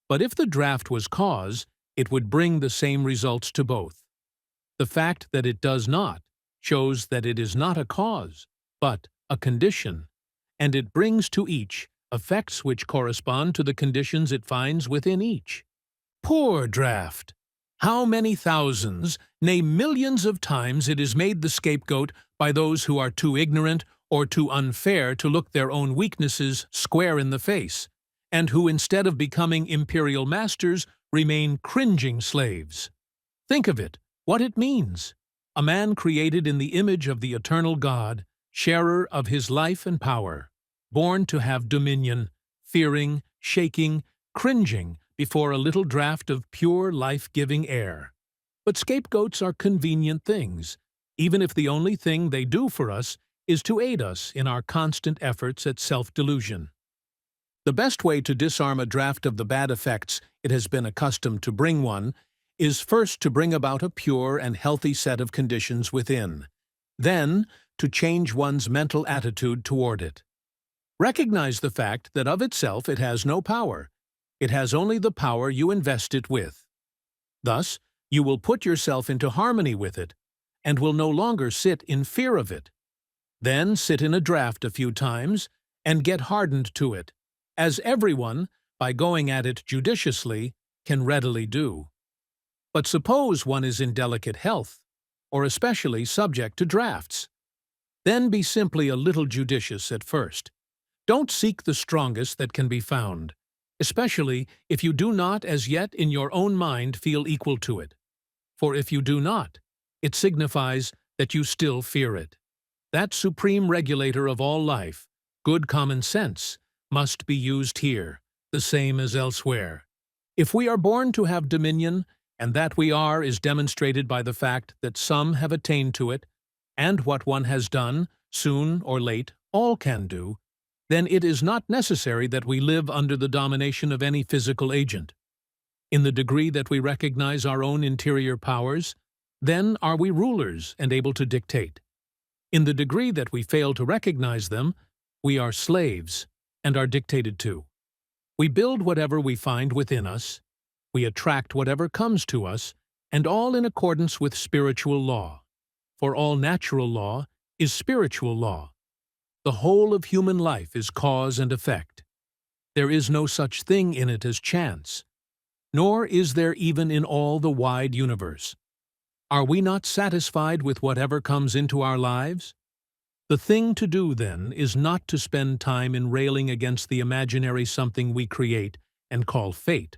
But if the draft was cause, it would bring the same results to both. The fact that it does not shows that it is not a cause, but a condition, and it brings to each effects which correspond to the conditions it finds within each. Poor draft! How many thousands, nay millions of times it is made the scapegoat by those who are too ignorant or too unfair to look their own weaknesses square in the face, and who instead of becoming imperial masters remain cringing slaves. Think of it, what it means. A man created in the image of the eternal God, sharer of his life and power, born to have dominion, fearing, shaking, cringing before a little draught of pure life-giving air. But scapegoats are convenient things, even if the only thing they do for us is to aid us in our constant efforts at self-delusion. The best way to disarm a draft of the bad effects it has been accustomed to bring one is first to bring about a pure and healthy set of conditions within, then to change one's mental attitude toward it. Recognize the fact that of itself it has no power. It has only the power you invest it with. Thus, you will put yourself into harmony with it, and will no longer sit in fear of it. Then sit in a draft a few times, and get hardened to it, as everyone, by going at it judiciously, can readily do. But suppose one is in delicate health, or especially subject to drafts. Then be simply a little judicious at first. Don't seek the strongest that can be found, especially if you do not as yet in your own mind feel equal to it. For if you do not, it signifies that you still fear it. That supreme regulator of all life, good common sense, must be used here, the same as elsewhere. If we are born to have dominion, and that we are is demonstrated by the fact that some have attained to it, and what one has done, soon or late, all can do, then it is not necessary that we live under the domination of any physical agent. In the degree that we recognize our own interior powers, then are we rulers and able to dictate. In the degree that we fail to recognize them, we are slaves and are dictated to. We build whatever we find within us, we attract whatever comes to us, and all in accordance with spiritual law. For all natural law is spiritual law. The whole of human life is cause and effect. There is no such thing in it as chance, nor is there even in all the wide universe. Are we not satisfied with whatever comes into our lives? The thing to do, then, is not to spend time in railing against the imaginary something we create and call fate,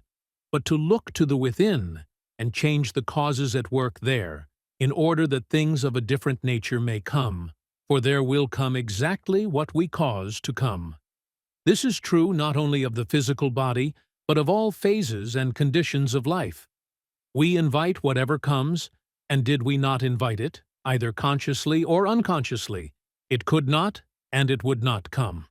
but to look to the within and change the causes at work there, in order that things of a different nature may come, for there will come exactly what we cause to come. This is true not only of the physical body, but of all phases and conditions of life. We invite whatever comes, and did we not invite it, either consciously or unconsciously, it could not and it would not come.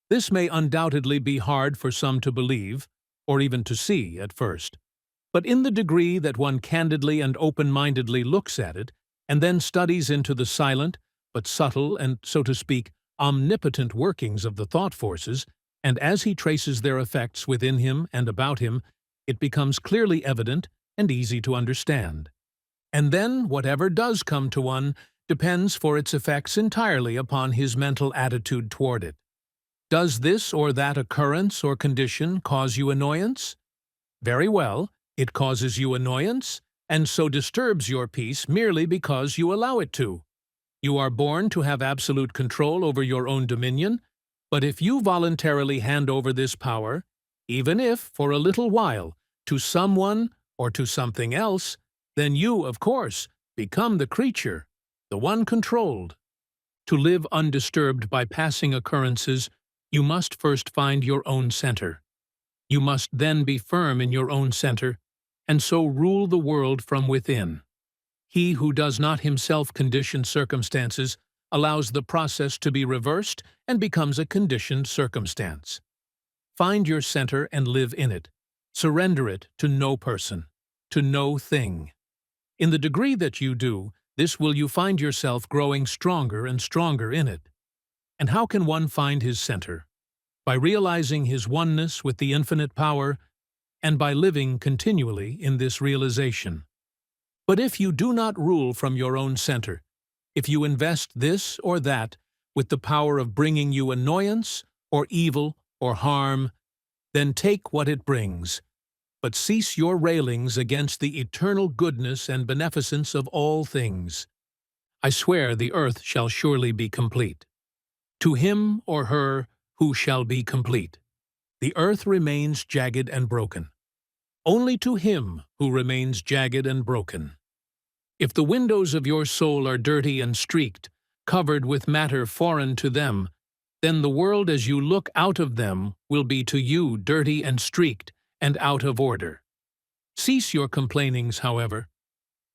This may undoubtedly be hard for some to believe, or even to see at first. But in the degree that one candidly and open-mindedly looks at it, and then studies into the silent, but subtle and, so to speak, omnipotent workings of the thought forces, and as he traces their effects within him and about him, it becomes clearly evident and easy to understand. And then whatever does come to one depends for its effects entirely upon his mental attitude toward it. Does this or that occurrence or condition cause you annoyance? Very well, it causes you annoyance, and so disturbs your peace merely because you allow it to. You are born to have absolute control over your own dominion, but if you voluntarily hand over this power, even if for a little while, to someone or to something else, then you, of course, become the creature, the one controlled. To live undisturbed by passing occurrences, you must first find your own center. You must then be firm in your own center, and so rule the world from within. He who does not himself condition circumstances allows the process to be reversed and becomes a conditioned circumstance. Find your center and live in it. Surrender it to no person, to no thing. In the degree that you do, this will you find yourself growing stronger and stronger in it. And how can one find his center? By realizing his oneness with the infinite power, and by living continually in this realization. But if you do not rule from your own center, if you invest this or that with the power of bringing you annoyance or evil or harm, then take what it brings, but cease your railings against the eternal goodness and beneficence of all things. I swear the earth shall surely be complete. To him or her who shall be complete. The earth remains jagged and broken. Only to him who remains jagged and broken. If the windows of your soul are dirty and streaked, covered with matter foreign to them, then the world as you look out of them will be to you dirty and streaked and out of order. Cease your complainings, however.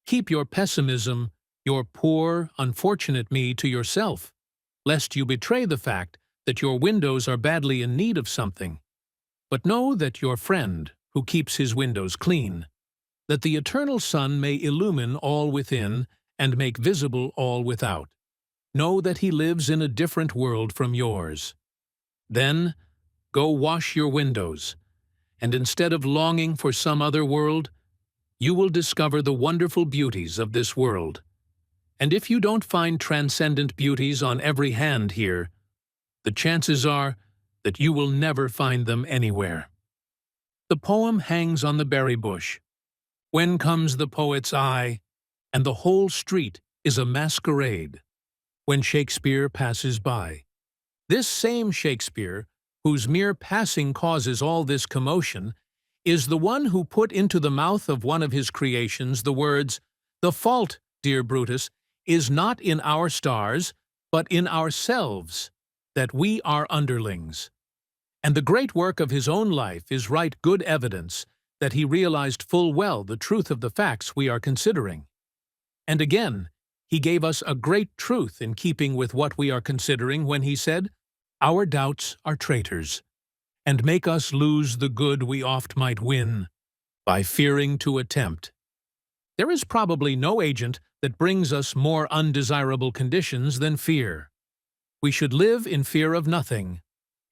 Keep your pessimism, your poor, unfortunate me, to yourself, lest you betray the fact that your windows are badly in need of something. But know that your friend, who keeps his windows clean, that the eternal sun may illumine all within and make visible all without. Know that he lives in a different world from yours. Then, go wash your windows, and instead of longing for some other world, you will discover the wonderful beauties of this world. And if you don't find transcendent beauties on every hand here, the chances are that you will never find them anywhere. The poem hangs on the berry bush. When comes the poet's eye, and the whole street is a masquerade, when Shakespeare passes by. This same Shakespeare, whose mere passing causes all this commotion, is the one who put into the mouth of one of his creations the words, "The fault, dear Brutus, is not in our stars, but in ourselves, that we are underlings." And the great work of his own life is right good evidence that he realized full well the truth of the facts we are considering. And again, he gave us a great truth in keeping with what we are considering when he said, "Our doubts are traitors, and make us lose the good we oft might win, by fearing to attempt." There is probably no agent that brings us more undesirable conditions than fear. We should live in fear of nothing,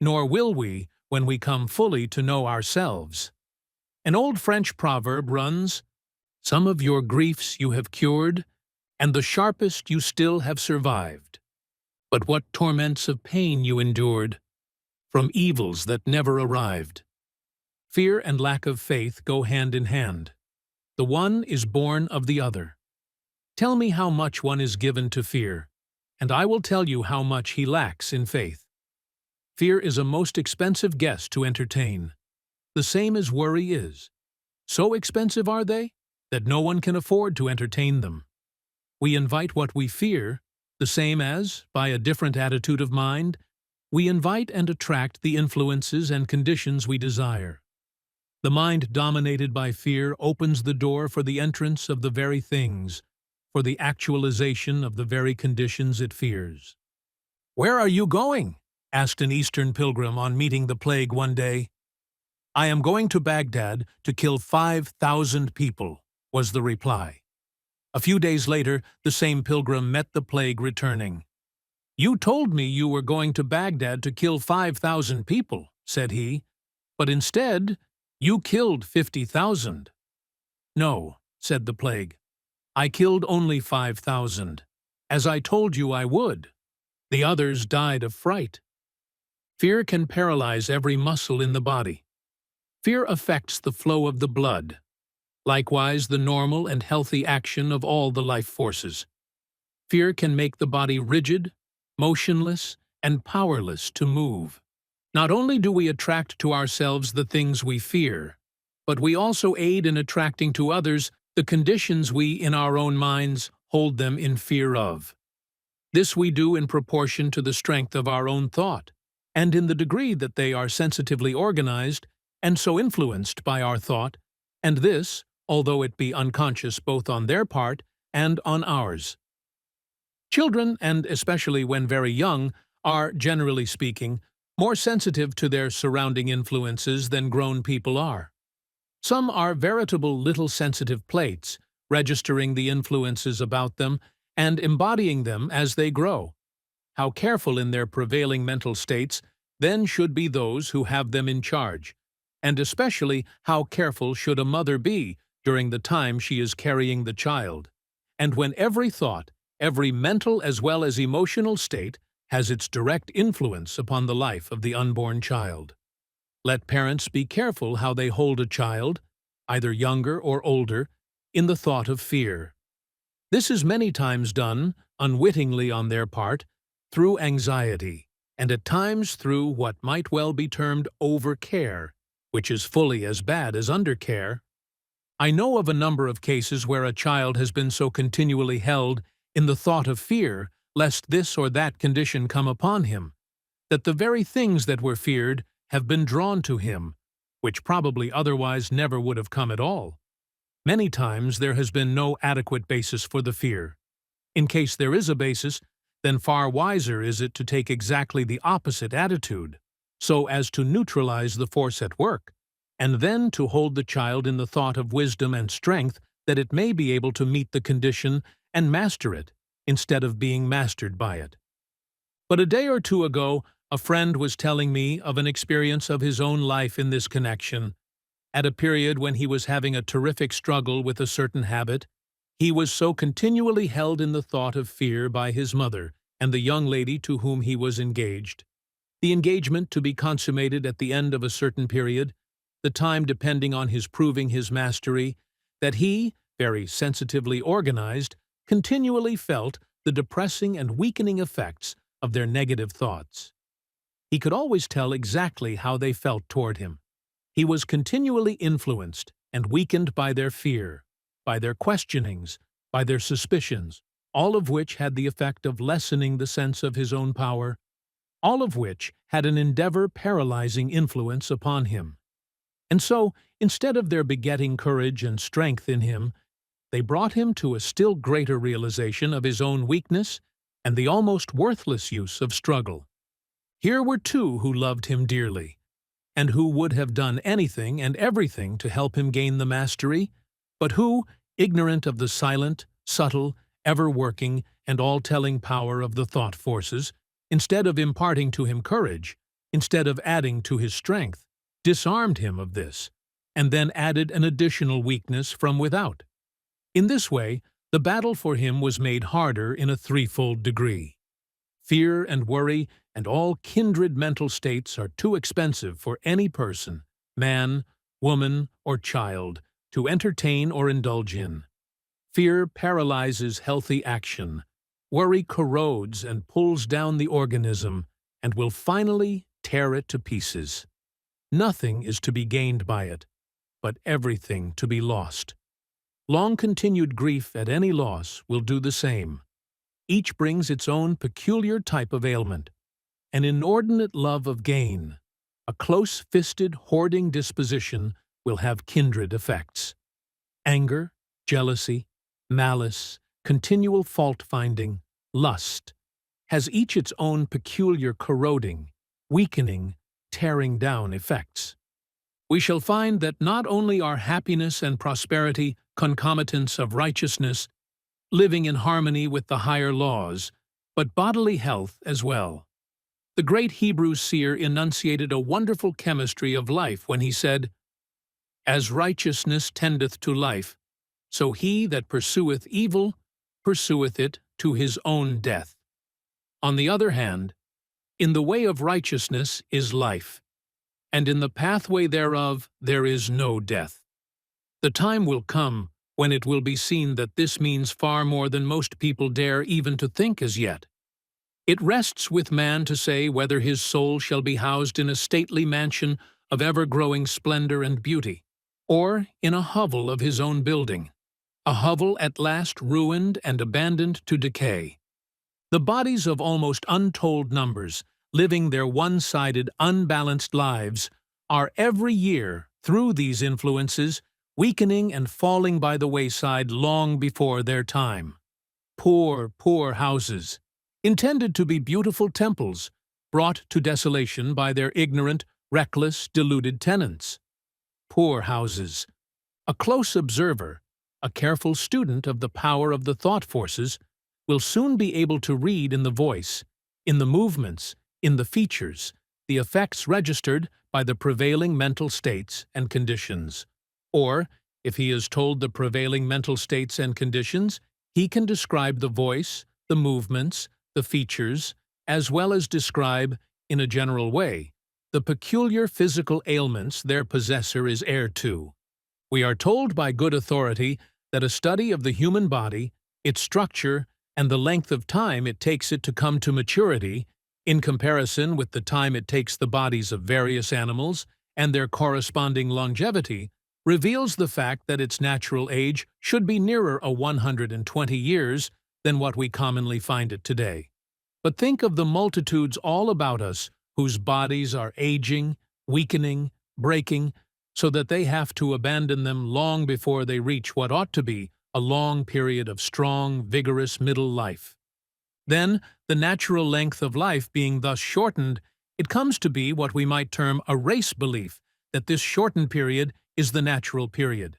nor will we when we come fully to know ourselves. An old French proverb runs, "Some of your griefs you have cured, and the sharpest you still have survived. But what torments of pain you endured, from evils that never arrived." Fear and lack of faith go hand in hand. The one is born of the other. Tell me how much one is given to fear, and I will tell you how much he lacks in faith. Fear is a most expensive guest to entertain, the same as worry is. So expensive are they that no one can afford to entertain them. We invite what we fear, the same as, by a different attitude of mind, we invite and attract the influences and conditions we desire. The mind dominated by fear opens the door for the entrance of the very things, for the actualization of the very conditions it fears. "Where are you going?" asked an Eastern pilgrim on meeting the plague one day. "I am going to Baghdad to kill 5,000 people, was the reply. A few days later, the same pilgrim met the plague returning. "You told me you were going to Baghdad to kill 5,000 people, said he, "but instead, you killed 50,000. "No," said the plague, "I killed only 5,000, as I told you I would. The others died of fright." Fear can paralyze every muscle in the body. Fear affects the flow of the blood, likewise the normal and healthy action of all the life forces. Fear can make the body rigid, motionless, and powerless to move. Not only do we attract to ourselves the things we fear, but we also aid in attracting to others the conditions we, in our own minds, hold them in fear of. This we do in proportion to the strength of our own thought, and in the degree that they are sensitively organized and so influenced by our thought, and this, although it be unconscious both on their part and on ours. Children, and especially when very young, are, generally speaking, more sensitive to their surrounding influences than grown people are. Some are veritable little sensitive plates, registering the influences about them and embodying them as they grow. How careful in their prevailing mental states then should be those who have them in charge, and especially how careful should a mother be during the time she is carrying the child, and when every thought, every mental as well as emotional state has its direct influence upon the life of the unborn child. Let parents be careful how they hold a child, either younger or older, in the thought of fear. This is many times done, unwittingly on their part, through anxiety, and at times through what might well be termed overcare, which is fully as bad as undercare. I know of a number of cases where a child has been so continually held in the thought of fear lest this or that condition come upon him, that the very things that were feared have been drawn to him, which probably otherwise never would have come at all. Many times there has been no adequate basis for the fear. In case there is a basis, then far wiser is it to take exactly the opposite attitude, so as to neutralize the force at work, and then to hold the child in the thought of wisdom and strength that it may be able to meet the condition and master it, instead of being mastered by it. But a day or two ago, a friend was telling me of an experience of his own life in this connection. At a period when he was having a terrific struggle with a certain habit, he was so continually held in the thought of fear by his mother and the young lady to whom he was engaged. The engagement to be consummated at the end of a certain period, the time depending on his proving his mastery, that he, very sensitively organized, continually felt the depressing and weakening effects of their negative thoughts. He could always tell exactly how they felt toward him. He was continually influenced and weakened by their fear, by their questionings, by their suspicions, all of which had the effect of lessening the sense of his own power, all of which had an endeavor-paralyzing influence upon him. And so, instead of their begetting courage and strength in him, they brought him to a still greater realization of his own weakness and the almost worthless use of struggle. Here were two who loved him dearly, and who would have done anything and everything to help him gain the mastery, but who, ignorant of the silent, subtle, ever-working, and all-telling power of the thought forces, instead of imparting to him courage, instead of adding to his strength, disarmed him of this, and then added an additional weakness from without. In this way, the battle for him was made harder in a threefold degree. Fear and worry and all kindred mental states are too expensive for any person, man, woman, or child, to entertain or indulge in. Fear paralyzes healthy action. Worry corrodes and pulls down the organism and will finally tear it to pieces. Nothing is to be gained by it, but everything to be lost. Long-continued grief at any loss will do the same. Each brings its own peculiar type of ailment. An inordinate love of gain, a close-fisted, hoarding disposition will have kindred effects. Anger, jealousy, malice, continual fault-finding, lust, has each its own peculiar corroding, weakening, tearing down effects. We shall find that not only are happiness and prosperity concomitants of righteousness, living in harmony with the higher laws, but bodily health as well. The great Hebrew seer enunciated a wonderful chemistry of life when he said, "As righteousness tendeth to life, so he that pursueth evil pursueth it to his own death. On the other hand, in the way of righteousness is life, and in the pathway thereof there is no death." The time will come when it will be seen that this means far more than most people dare even to think as yet. It rests with man to say whether his soul shall be housed in a stately mansion of ever-growing splendor and beauty, or in a hovel of his own building, a hovel at last ruined and abandoned to decay. The bodies of almost untold numbers, living their one-sided, unbalanced lives, are every year, through these influences, weakening and falling by the wayside long before their time. Poor, poor houses, intended to be beautiful temples, brought to desolation by their ignorant, reckless, deluded tenants. Poor houses. A close observer, a careful student of the power of the thought forces, will soon be able to read in the voice, in the movements, in the features, the effects registered by the prevailing mental states and conditions. Or, if he is told the prevailing mental states and conditions, he can describe the voice, the movements, the features, as well as describe, in a general way, the peculiar physical ailments their possessor is heir to. We are told by good authority that a study of the human body, its structure, and the length of time it takes it to come to maturity, in comparison with the time it takes the bodies of various animals and their corresponding longevity, reveals the fact that its natural age should be nearer 120 years than what we commonly find it today. But think of the multitudes all about us whose bodies are aging, weakening, breaking, so that they have to abandon them long before they reach what ought to be a long period of strong, vigorous middle life. Then, the natural length of life being thus shortened, it comes to be what we might term a race belief that this shortened period is the natural period.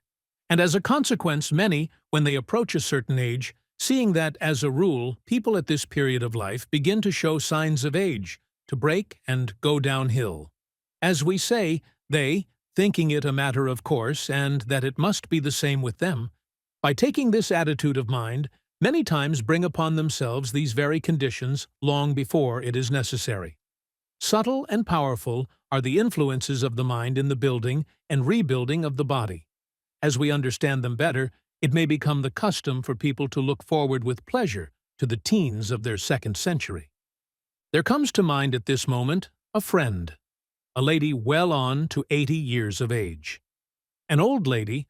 And as a consequence, many, when they approach a certain age, seeing that, as a rule, people at this period of life begin to show signs of age, to break and go downhill. As we say, they, thinking it a matter of course and that it must be the same with them, by taking this attitude of mind, many times bring upon themselves these very conditions long before it is necessary. Subtle and powerful are the influences of the mind in the building and rebuilding of the body. As we understand them better, it may become the custom for people to look forward with pleasure to the teens of their second century. There comes to mind at this moment a friend, a lady well on to 80 years of age. An old lady,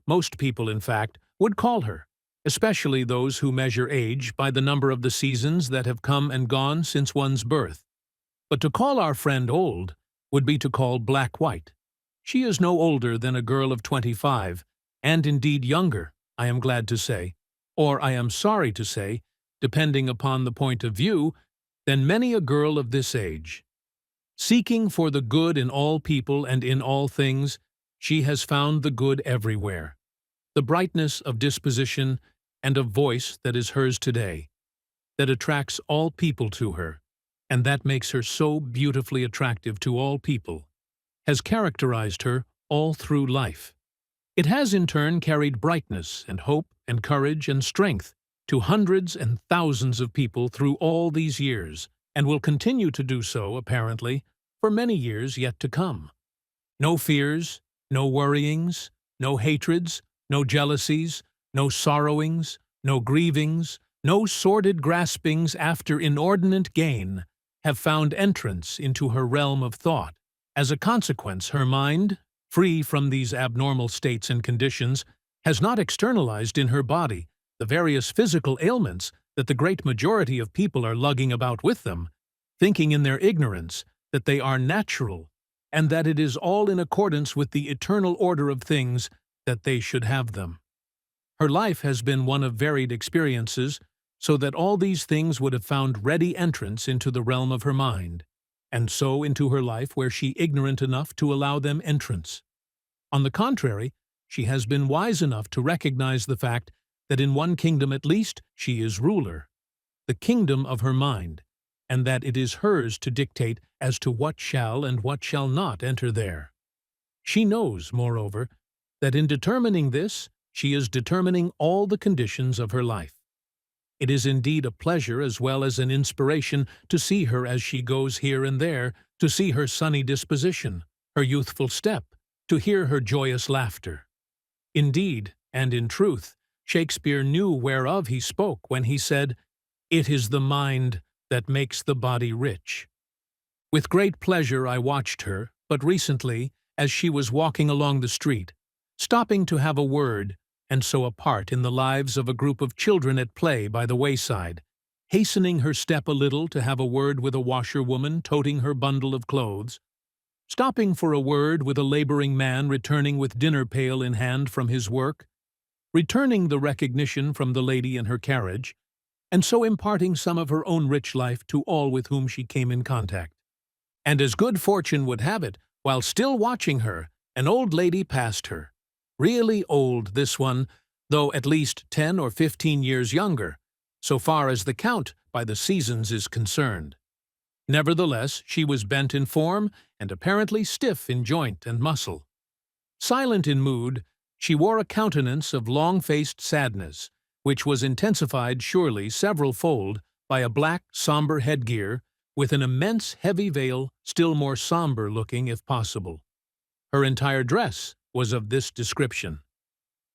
most people in fact, would call her, especially those who measure age by the number of the seasons that have come and gone since one's birth. But to call our friend old would be to call black white. She is no older than a girl of 25, and indeed younger, I am glad to say, or I am sorry to say, depending upon the point of view, than many a girl of this age. Seeking for the good in all people and in all things, she has found the good everywhere, the brightness of disposition and of voice that is hers today, that attracts all people to her, and that makes her so beautifully attractive to all people, has characterized her all through life. It has in turn carried brightness and hope and courage and strength to hundreds and thousands of people through all these years, and will continue to do so, apparently, for many years yet to come. No fears, no worryings, no hatreds, no jealousies, no sorrowings, no grievings, no sordid graspings after inordinate gain have found entrance into her realm of thought. As a consequence, her mind, free from these abnormal states and conditions, has not externalized in her body the various physical ailments that the great majority of people are lugging about with them, thinking in their ignorance that they are natural, and that it is all in accordance with the eternal order of things that they should have them. Her life has been one of varied experiences, so that all these things would have found ready entrance into the realm of her mind, and so into her life were she ignorant enough to allow them entrance. On the contrary, she has been wise enough to recognize the fact that in one kingdom at least she is ruler, the kingdom of her mind, and that it is hers to dictate as to what shall and what shall not enter there. She knows, moreover, that in determining this, she is determining all the conditions of her life. It is indeed a pleasure as well as an inspiration to see her as she goes here and there, to see her sunny disposition, her youthful step, to hear her joyous laughter. Indeed, And in truth, Shakespeare knew whereof he spoke when he said, "It is the mind that makes the body rich." With great pleasure I watched her, but recently, as she was walking along the street, stopping to have a word, and so a part in the lives of a group of children at play by the wayside, hastening her step a little to have a word with a washerwoman toting her bundle of clothes, stopping for a word with a laboring man returning with dinner pail in hand from his work, returning the recognition from the lady in her carriage, and so imparting some of her own rich life to all with whom she came in contact. And as good fortune would have it, while still watching her, an old lady passed her. Really old, this one, though at least 10 or 15 years younger, so far as the count by the seasons is concerned. Nevertheless, she was bent in form and apparently stiff in joint and muscle. Silent in mood, she wore a countenance of long-faced sadness, which was intensified surely several-fold by a black, somber headgear with an immense heavy veil, still more somber-looking if possible. Her entire dress was of this description.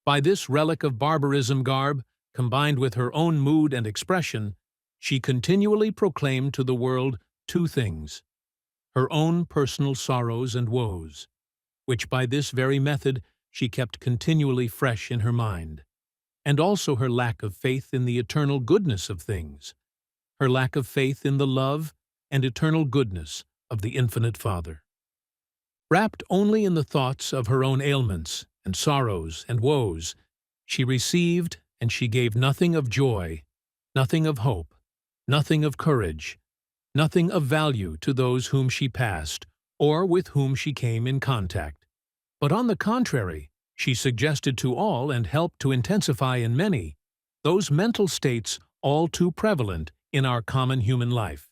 By this relic of barbarism garb, combined with her own mood and expression, she continually proclaimed to the world two things: her own personal sorrows and woes, which by this very method she kept continually fresh in her mind, and also her lack of faith in the eternal goodness of things, her lack of faith in the love and eternal goodness of the Infinite Father. Wrapped only in the thoughts of her own ailments and sorrows and woes, she received and she gave nothing of joy, nothing of hope, nothing of courage, nothing of value to those whom she passed or with whom she came in contact. But on the contrary, she suggested to all and helped to intensify in many those mental states all too prevalent in our common human life.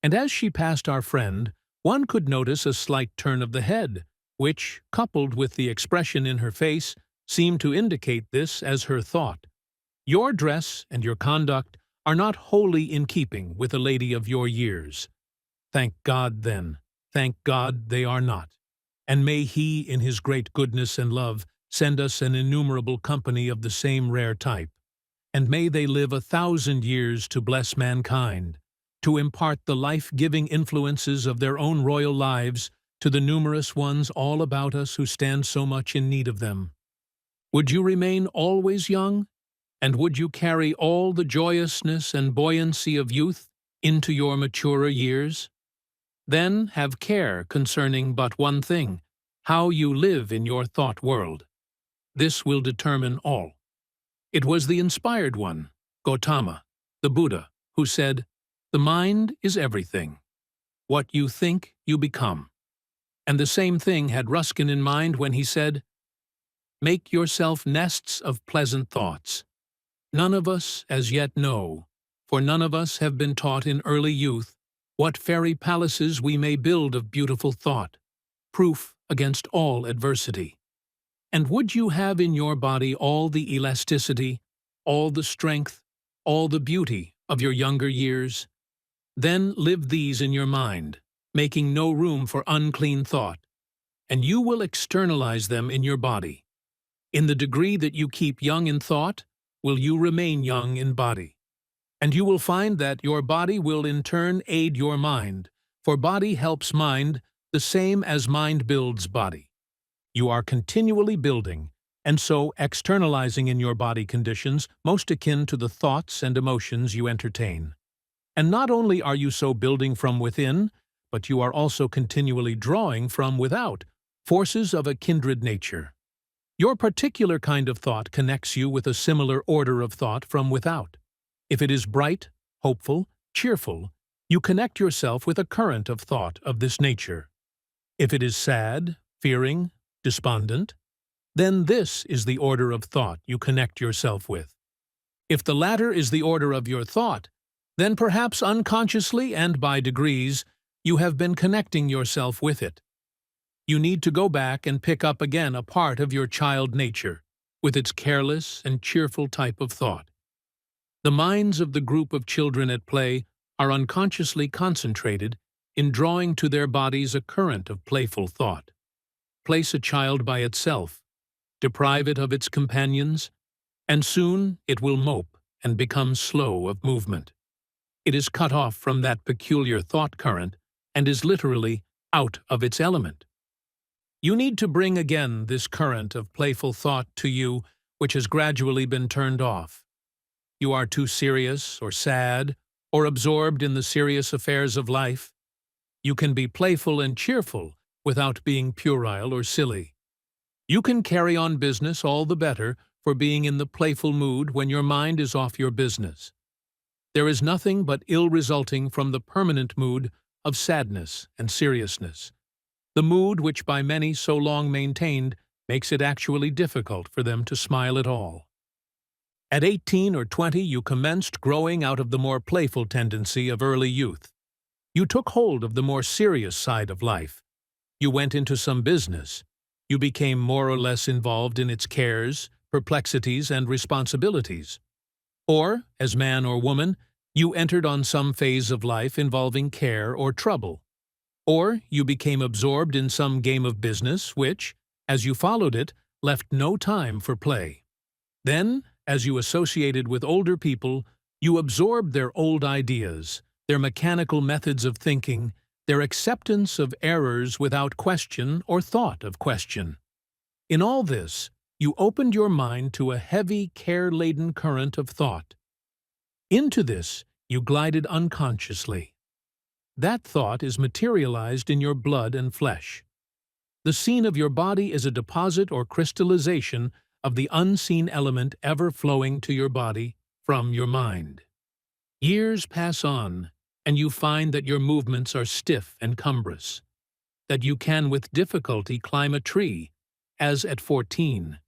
And as she passed our friend, one could notice a slight turn of the head, which, coupled with the expression in her face, seemed to indicate this as her thought: "Your dress and your conduct are not wholly in keeping with a lady of your years. Thank God, then, thank God they are not. And may He, in His great goodness and love, send us an innumerable company of the same rare type. And may they live 1,000 years to bless mankind, to impart the life-giving influences of their own royal lives to the numerous ones all about us who stand so much in need of them. Would you remain always young? And would you carry all the joyousness and buoyancy of youth into your maturer years? Then have care concerning but one thing: how you live in your thought world. This will determine all. It was the inspired one, Gautama, the Buddha, who said, "The mind is everything. What you think, you become." And the same thing had Ruskin in mind when he said, "Make yourself nests of pleasant thoughts. None of us as yet know, for none of us have been taught in early youth what fairy palaces we may build of beautiful thought, proof against all adversity. And would you have in your body all the elasticity, all the strength, all the beauty of your younger years? Then live these in your mind, making no room for unclean thought, and you will externalize them in your body. In the degree that you keep young in thought, will you remain young in body. And you will find that your body will in turn aid your mind, for body helps mind the same as mind builds body. You are continually building, and so externalizing in your body conditions most akin to the thoughts and emotions you entertain. And not only are you so building from within, but you are also continually drawing from without forces of a kindred nature. Your particular kind of thought connects you with a similar order of thought from without. If it is bright, hopeful, cheerful, you connect yourself with a current of thought of this nature. If it is sad, fearing, despondent, then this is the order of thought you connect yourself with. If the latter is the order of your thought, then perhaps unconsciously and by degrees you have been connecting yourself with it. You need to go back and pick up again a part of your child nature, with its careless and cheerful type of thought. The minds of the group of children at play are unconsciously concentrated in drawing to their bodies a current of playful thought. Place a child by itself, deprive it of its companions, and soon it will mope and become slow of movement. It is cut off from that peculiar thought current and is literally out of its element. You need to bring again this current of playful thought to you which has gradually been turned off. You are too serious or sad or absorbed in the serious affairs of life. You can be playful and cheerful without being puerile or silly. You can carry on business all the better for being in the playful mood when your mind is off your business. There is nothing but ill resulting from the permanent mood of sadness and seriousness. The mood which by many so long maintained makes it actually difficult for them to smile at all. At 18 or 20 you commenced growing out of the more playful tendency of early youth. You took hold of the more serious side of life. You went into some business. You became more or less involved in its cares, perplexities, and responsibilities. Or, as man or woman, you entered on some phase of life involving care or trouble. Or you became absorbed in some game of business which, as you followed it, left no time for play. Then, as you associated with older people, you absorbed their old ideas, their mechanical methods of thinking, their acceptance of errors without question or thought of question. In all this, you opened your mind to a heavy, care-laden current of thought. Into this, you glided unconsciously. That thought is materialized in your blood and flesh. The scene of your body is a deposit or crystallization of the unseen element ever flowing to your body from your mind. Years pass on, and you find that your movements are stiff and cumbrous, that you can with difficulty climb a tree, as at 14.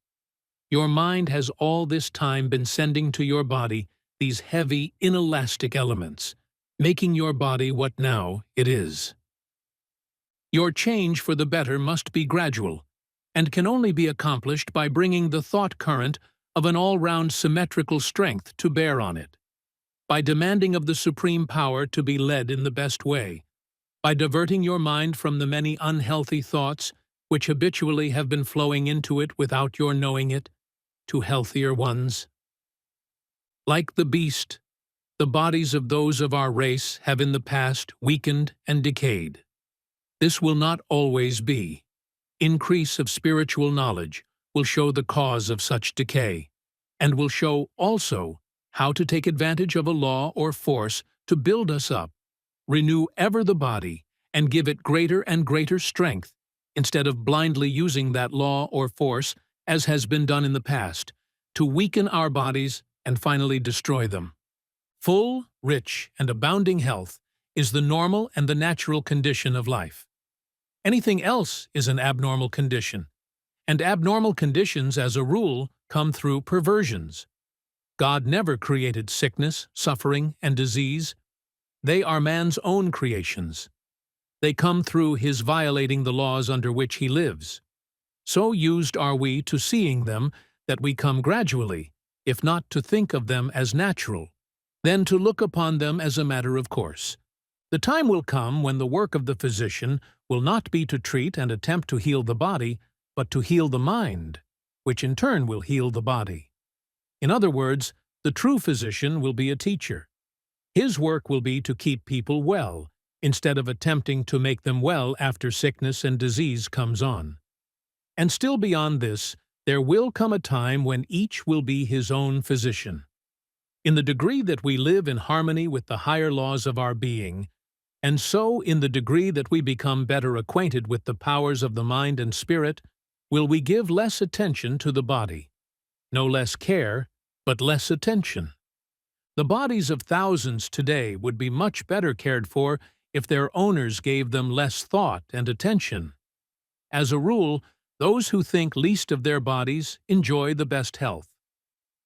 Your mind has all this time been sending to your body these heavy, inelastic elements, making your body what now it is. Your change for the better must be gradual, and can only be accomplished by bringing the thought current of an all-round symmetrical strength to bear on it, by demanding of the supreme power to be led in the best way, by diverting your mind from the many unhealthy thoughts which habitually have been flowing into it without your knowing it, to healthier ones. Like the beast, the bodies of those of our race have in the past weakened and decayed. This will not always be. Increase of spiritual knowledge will show the cause of such decay, and will show also how to take advantage of a law or force to build us up, renew ever the body, and give it greater and greater strength, instead of blindly using that law or force, as has been done in the past, to weaken our bodies and finally destroy them. Full, rich, and abounding health is the normal and the natural condition of life. Anything else is an abnormal condition, and abnormal conditions, as a rule, come through perversions. God never created sickness, suffering, and disease. They are man's own creations. They come through his violating the laws under which he lives. So used are we to seeing them that we come gradually, if not to think of them as natural, then to look upon them as a matter of course. The time will come when the work of the physician will not be to treat and attempt to heal the body, but to heal the mind, which in turn will heal the body. In other words, the true physician will be a teacher. His work will be to keep people well, instead of attempting to make them well after sickness and disease comes on. And still beyond this, there will come a time when each will be his own physician. In the degree that we live in harmony with the higher laws of our being, and so in the degree that we become better acquainted with the powers of the mind and spirit, will we give less attention to the body. No less care, but less attention. The bodies of thousands today would be much better cared for if their owners gave them less thought and attention. As a rule, those who think least of their bodies enjoy the best health.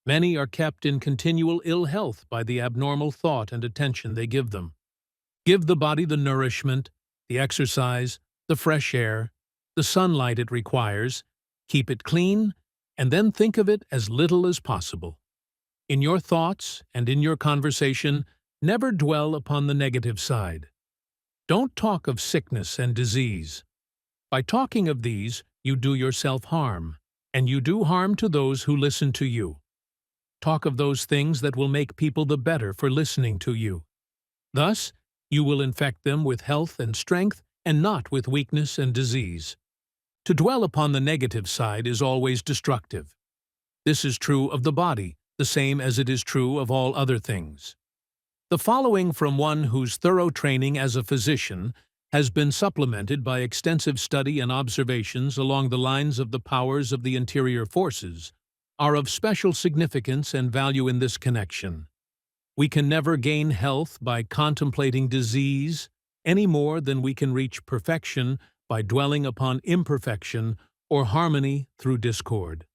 Many are kept in continual ill health by the abnormal thought and attention they give them. Give the body the nourishment, the exercise, the fresh air, the sunlight it requires, keep it clean, and then think of it as little as possible. In your thoughts and in your conversation, never dwell upon the negative side. Don't talk of sickness and disease. By talking of these, you do yourself harm. and you do harm to those who listen to you. Talk of those things that will make people the better for listening to you. Thus, you will infect them with health and strength, and not with weakness and disease. To dwell upon the negative side is always destructive. This is true of the body, the same as it is true of all other things. The following from one whose thorough training as a physician has been supplemented by extensive study and observations along the lines of the powers of the interior forces, are of special significance and value in this connection. We can never gain health by contemplating disease any more than we can reach perfection by dwelling upon imperfection or harmony through discord.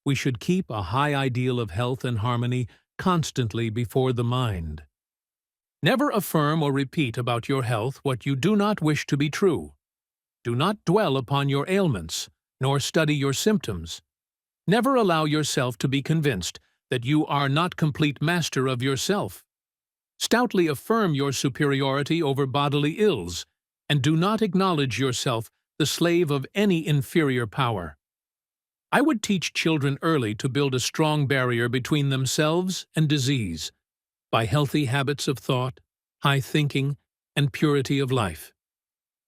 We should keep a high ideal of health and harmony constantly before the mind. Never affirm or repeat about your health what you do not wish to be true. Do not dwell upon your ailments, nor study your symptoms. Never allow yourself to be convinced that you are not complete master of yourself. Stoutly affirm your superiority over bodily ills, and do not acknowledge yourself the slave of any inferior power. I would teach children early to build a strong barrier between themselves and disease, by healthy habits of thought, high thinking, and purity of life.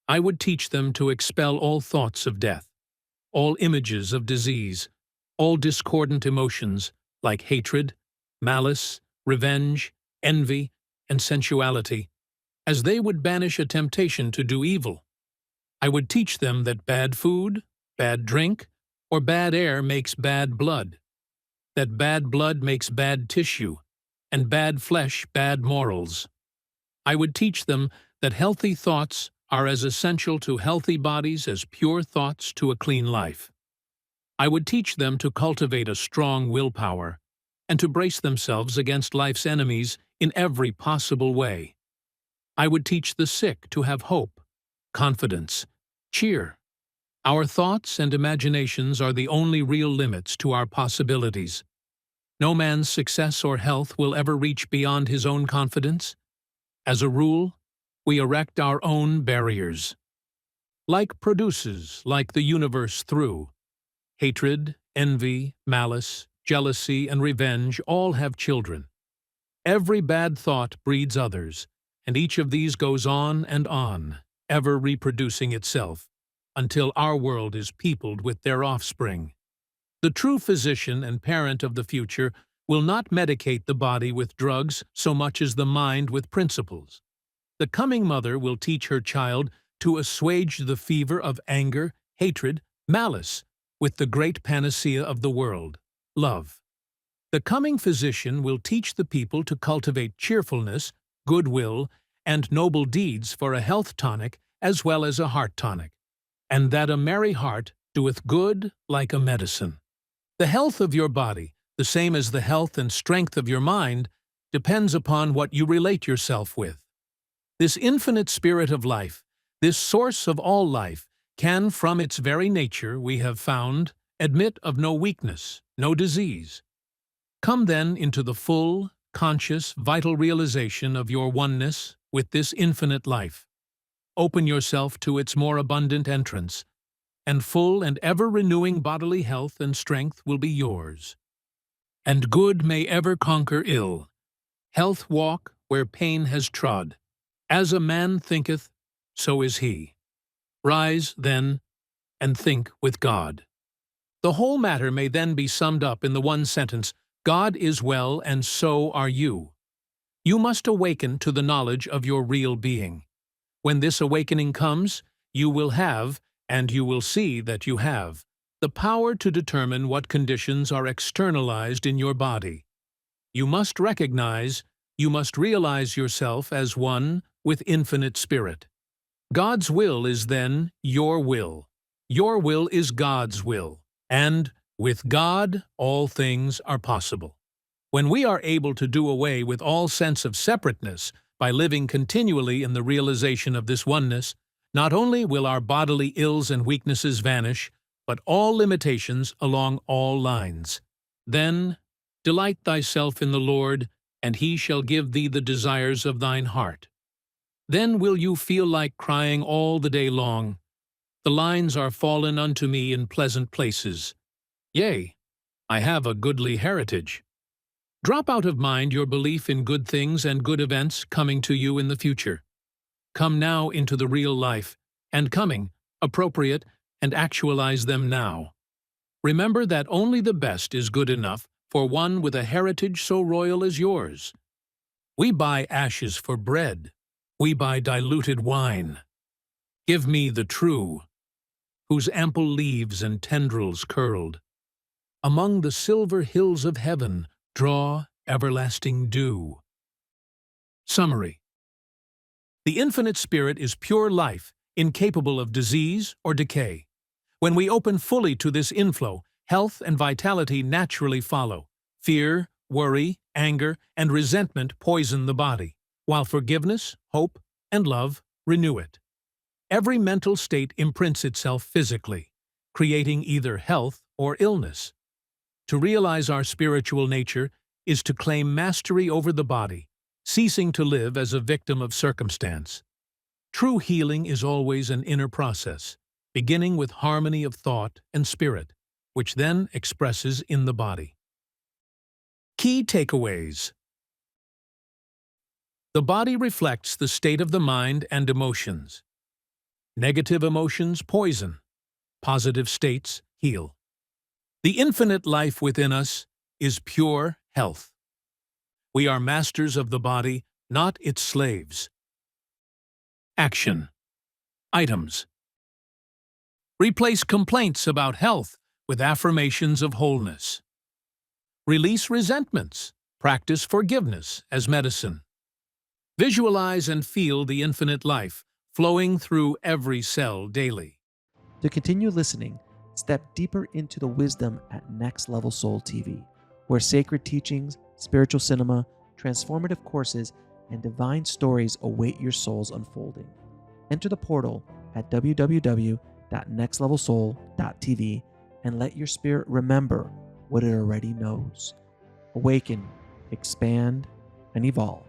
I would teach them to expel all thoughts of death, all images of disease, all discordant emotions like hatred, malice, revenge, envy, and sensuality, as they would banish a temptation to do evil. I would teach them that bad food, bad drink, or bad air makes bad blood, that bad blood makes bad tissue, and bad flesh bad morals. I would teach them that healthy thoughts are as essential to healthy bodies as pure thoughts to a clean life. I would teach them to cultivate a strong willpower and to brace themselves against life's enemies in every possible way. I would teach the sick to have hope, confidence, cheer. Our thoughts and imaginations are the only real limits to our possibilities. No man's success or health will ever reach beyond his own confidence. As a rule, we erect our own barriers. Like produces, like the universe through. Hatred, envy, malice, jealousy, and revenge all have children. Every bad thought breeds others, and each of these goes on and on, ever reproducing itself, until our world is peopled with their offspring. The true physician and parent of the future will not medicate the body with drugs so much as the mind with principles. The coming mother will teach her child to assuage the fever of anger, hatred, malice, with the great panacea of the world, love. The coming physician will teach the people to cultivate cheerfulness, goodwill, and noble deeds for a health tonic as well as a heart tonic, and that a merry heart doeth good like a medicine. The health of your body, the same as the health and strength of your mind, depends upon what you relate yourself with. This infinite spirit of life, this source of all life, can, from its very nature, we have found, admit of no weakness, no disease. Come then into the full, conscious, vital realization of your oneness with this infinite life. Open yourself to its more abundant entrance, and full and ever-renewing bodily health and strength will be yours. And good may ever conquer ill. Health walk where pain has trod. As a man thinketh, so is he. Rise, then, and think with God. The whole matter may then be summed up in the one sentence, God is well, and so are you. You must awaken to the knowledge of your real being. When this awakening comes, you will have, and you will see that you have, the power to determine what conditions are externalized in your body. You must recognize, you must realize yourself as one with infinite spirit. God's will is then your will. Your will is God's will. And with God, all things are possible. When we are able to do away with all sense of separateness by living continually in the realization of this oneness, not only will our bodily ills and weaknesses vanish, but all limitations along all lines. Then delight thyself in the Lord, and he shall give thee the desires of thine heart. Then will you feel like crying all the day long, The lines are fallen unto me in pleasant places. Yea, I have a goodly heritage. Drop out of mind your belief in good things and good events coming to you in the future. Come now into the real life, and coming, appropriate, and actualize them now. Remember that only the best is good enough for one with a heritage so royal as yours. We buy ashes for bread. We buy diluted wine. Give me the true, whose ample leaves and tendrils curled. Among the silver hills of heaven, draw everlasting dew. Summary. The infinite spirit is pure life, incapable of disease or decay. When we open fully to this inflow, health and vitality naturally follow. Fear, worry, anger, and resentment poison the body, while forgiveness, hope, and love renew it. Every mental state imprints itself physically, creating either health or illness. To realize our spiritual nature is to claim mastery over the body, ceasing to live as a victim of circumstance. True healing is always an inner process, beginning with harmony of thought and spirit, which then expresses in the body. Key takeaways. The body reflects the state of the mind and emotions. Negative emotions poison. Positive states heal. The infinite life within us is pure health. We are masters of the body, not its slaves. Action. Items. Replace complaints about health with affirmations of wholeness. Release resentments. Practice forgiveness as medicine. Visualize and feel the infinite life flowing through every cell daily. To continue listening, step deeper into the wisdom at Next Level Soul TV, where sacred teachings, spiritual cinema, transformative courses, and divine stories await your soul's unfolding. Enter the portal at www.nextlevelsoul.tv and let your spirit remember what it already knows. Awaken, expand, and evolve.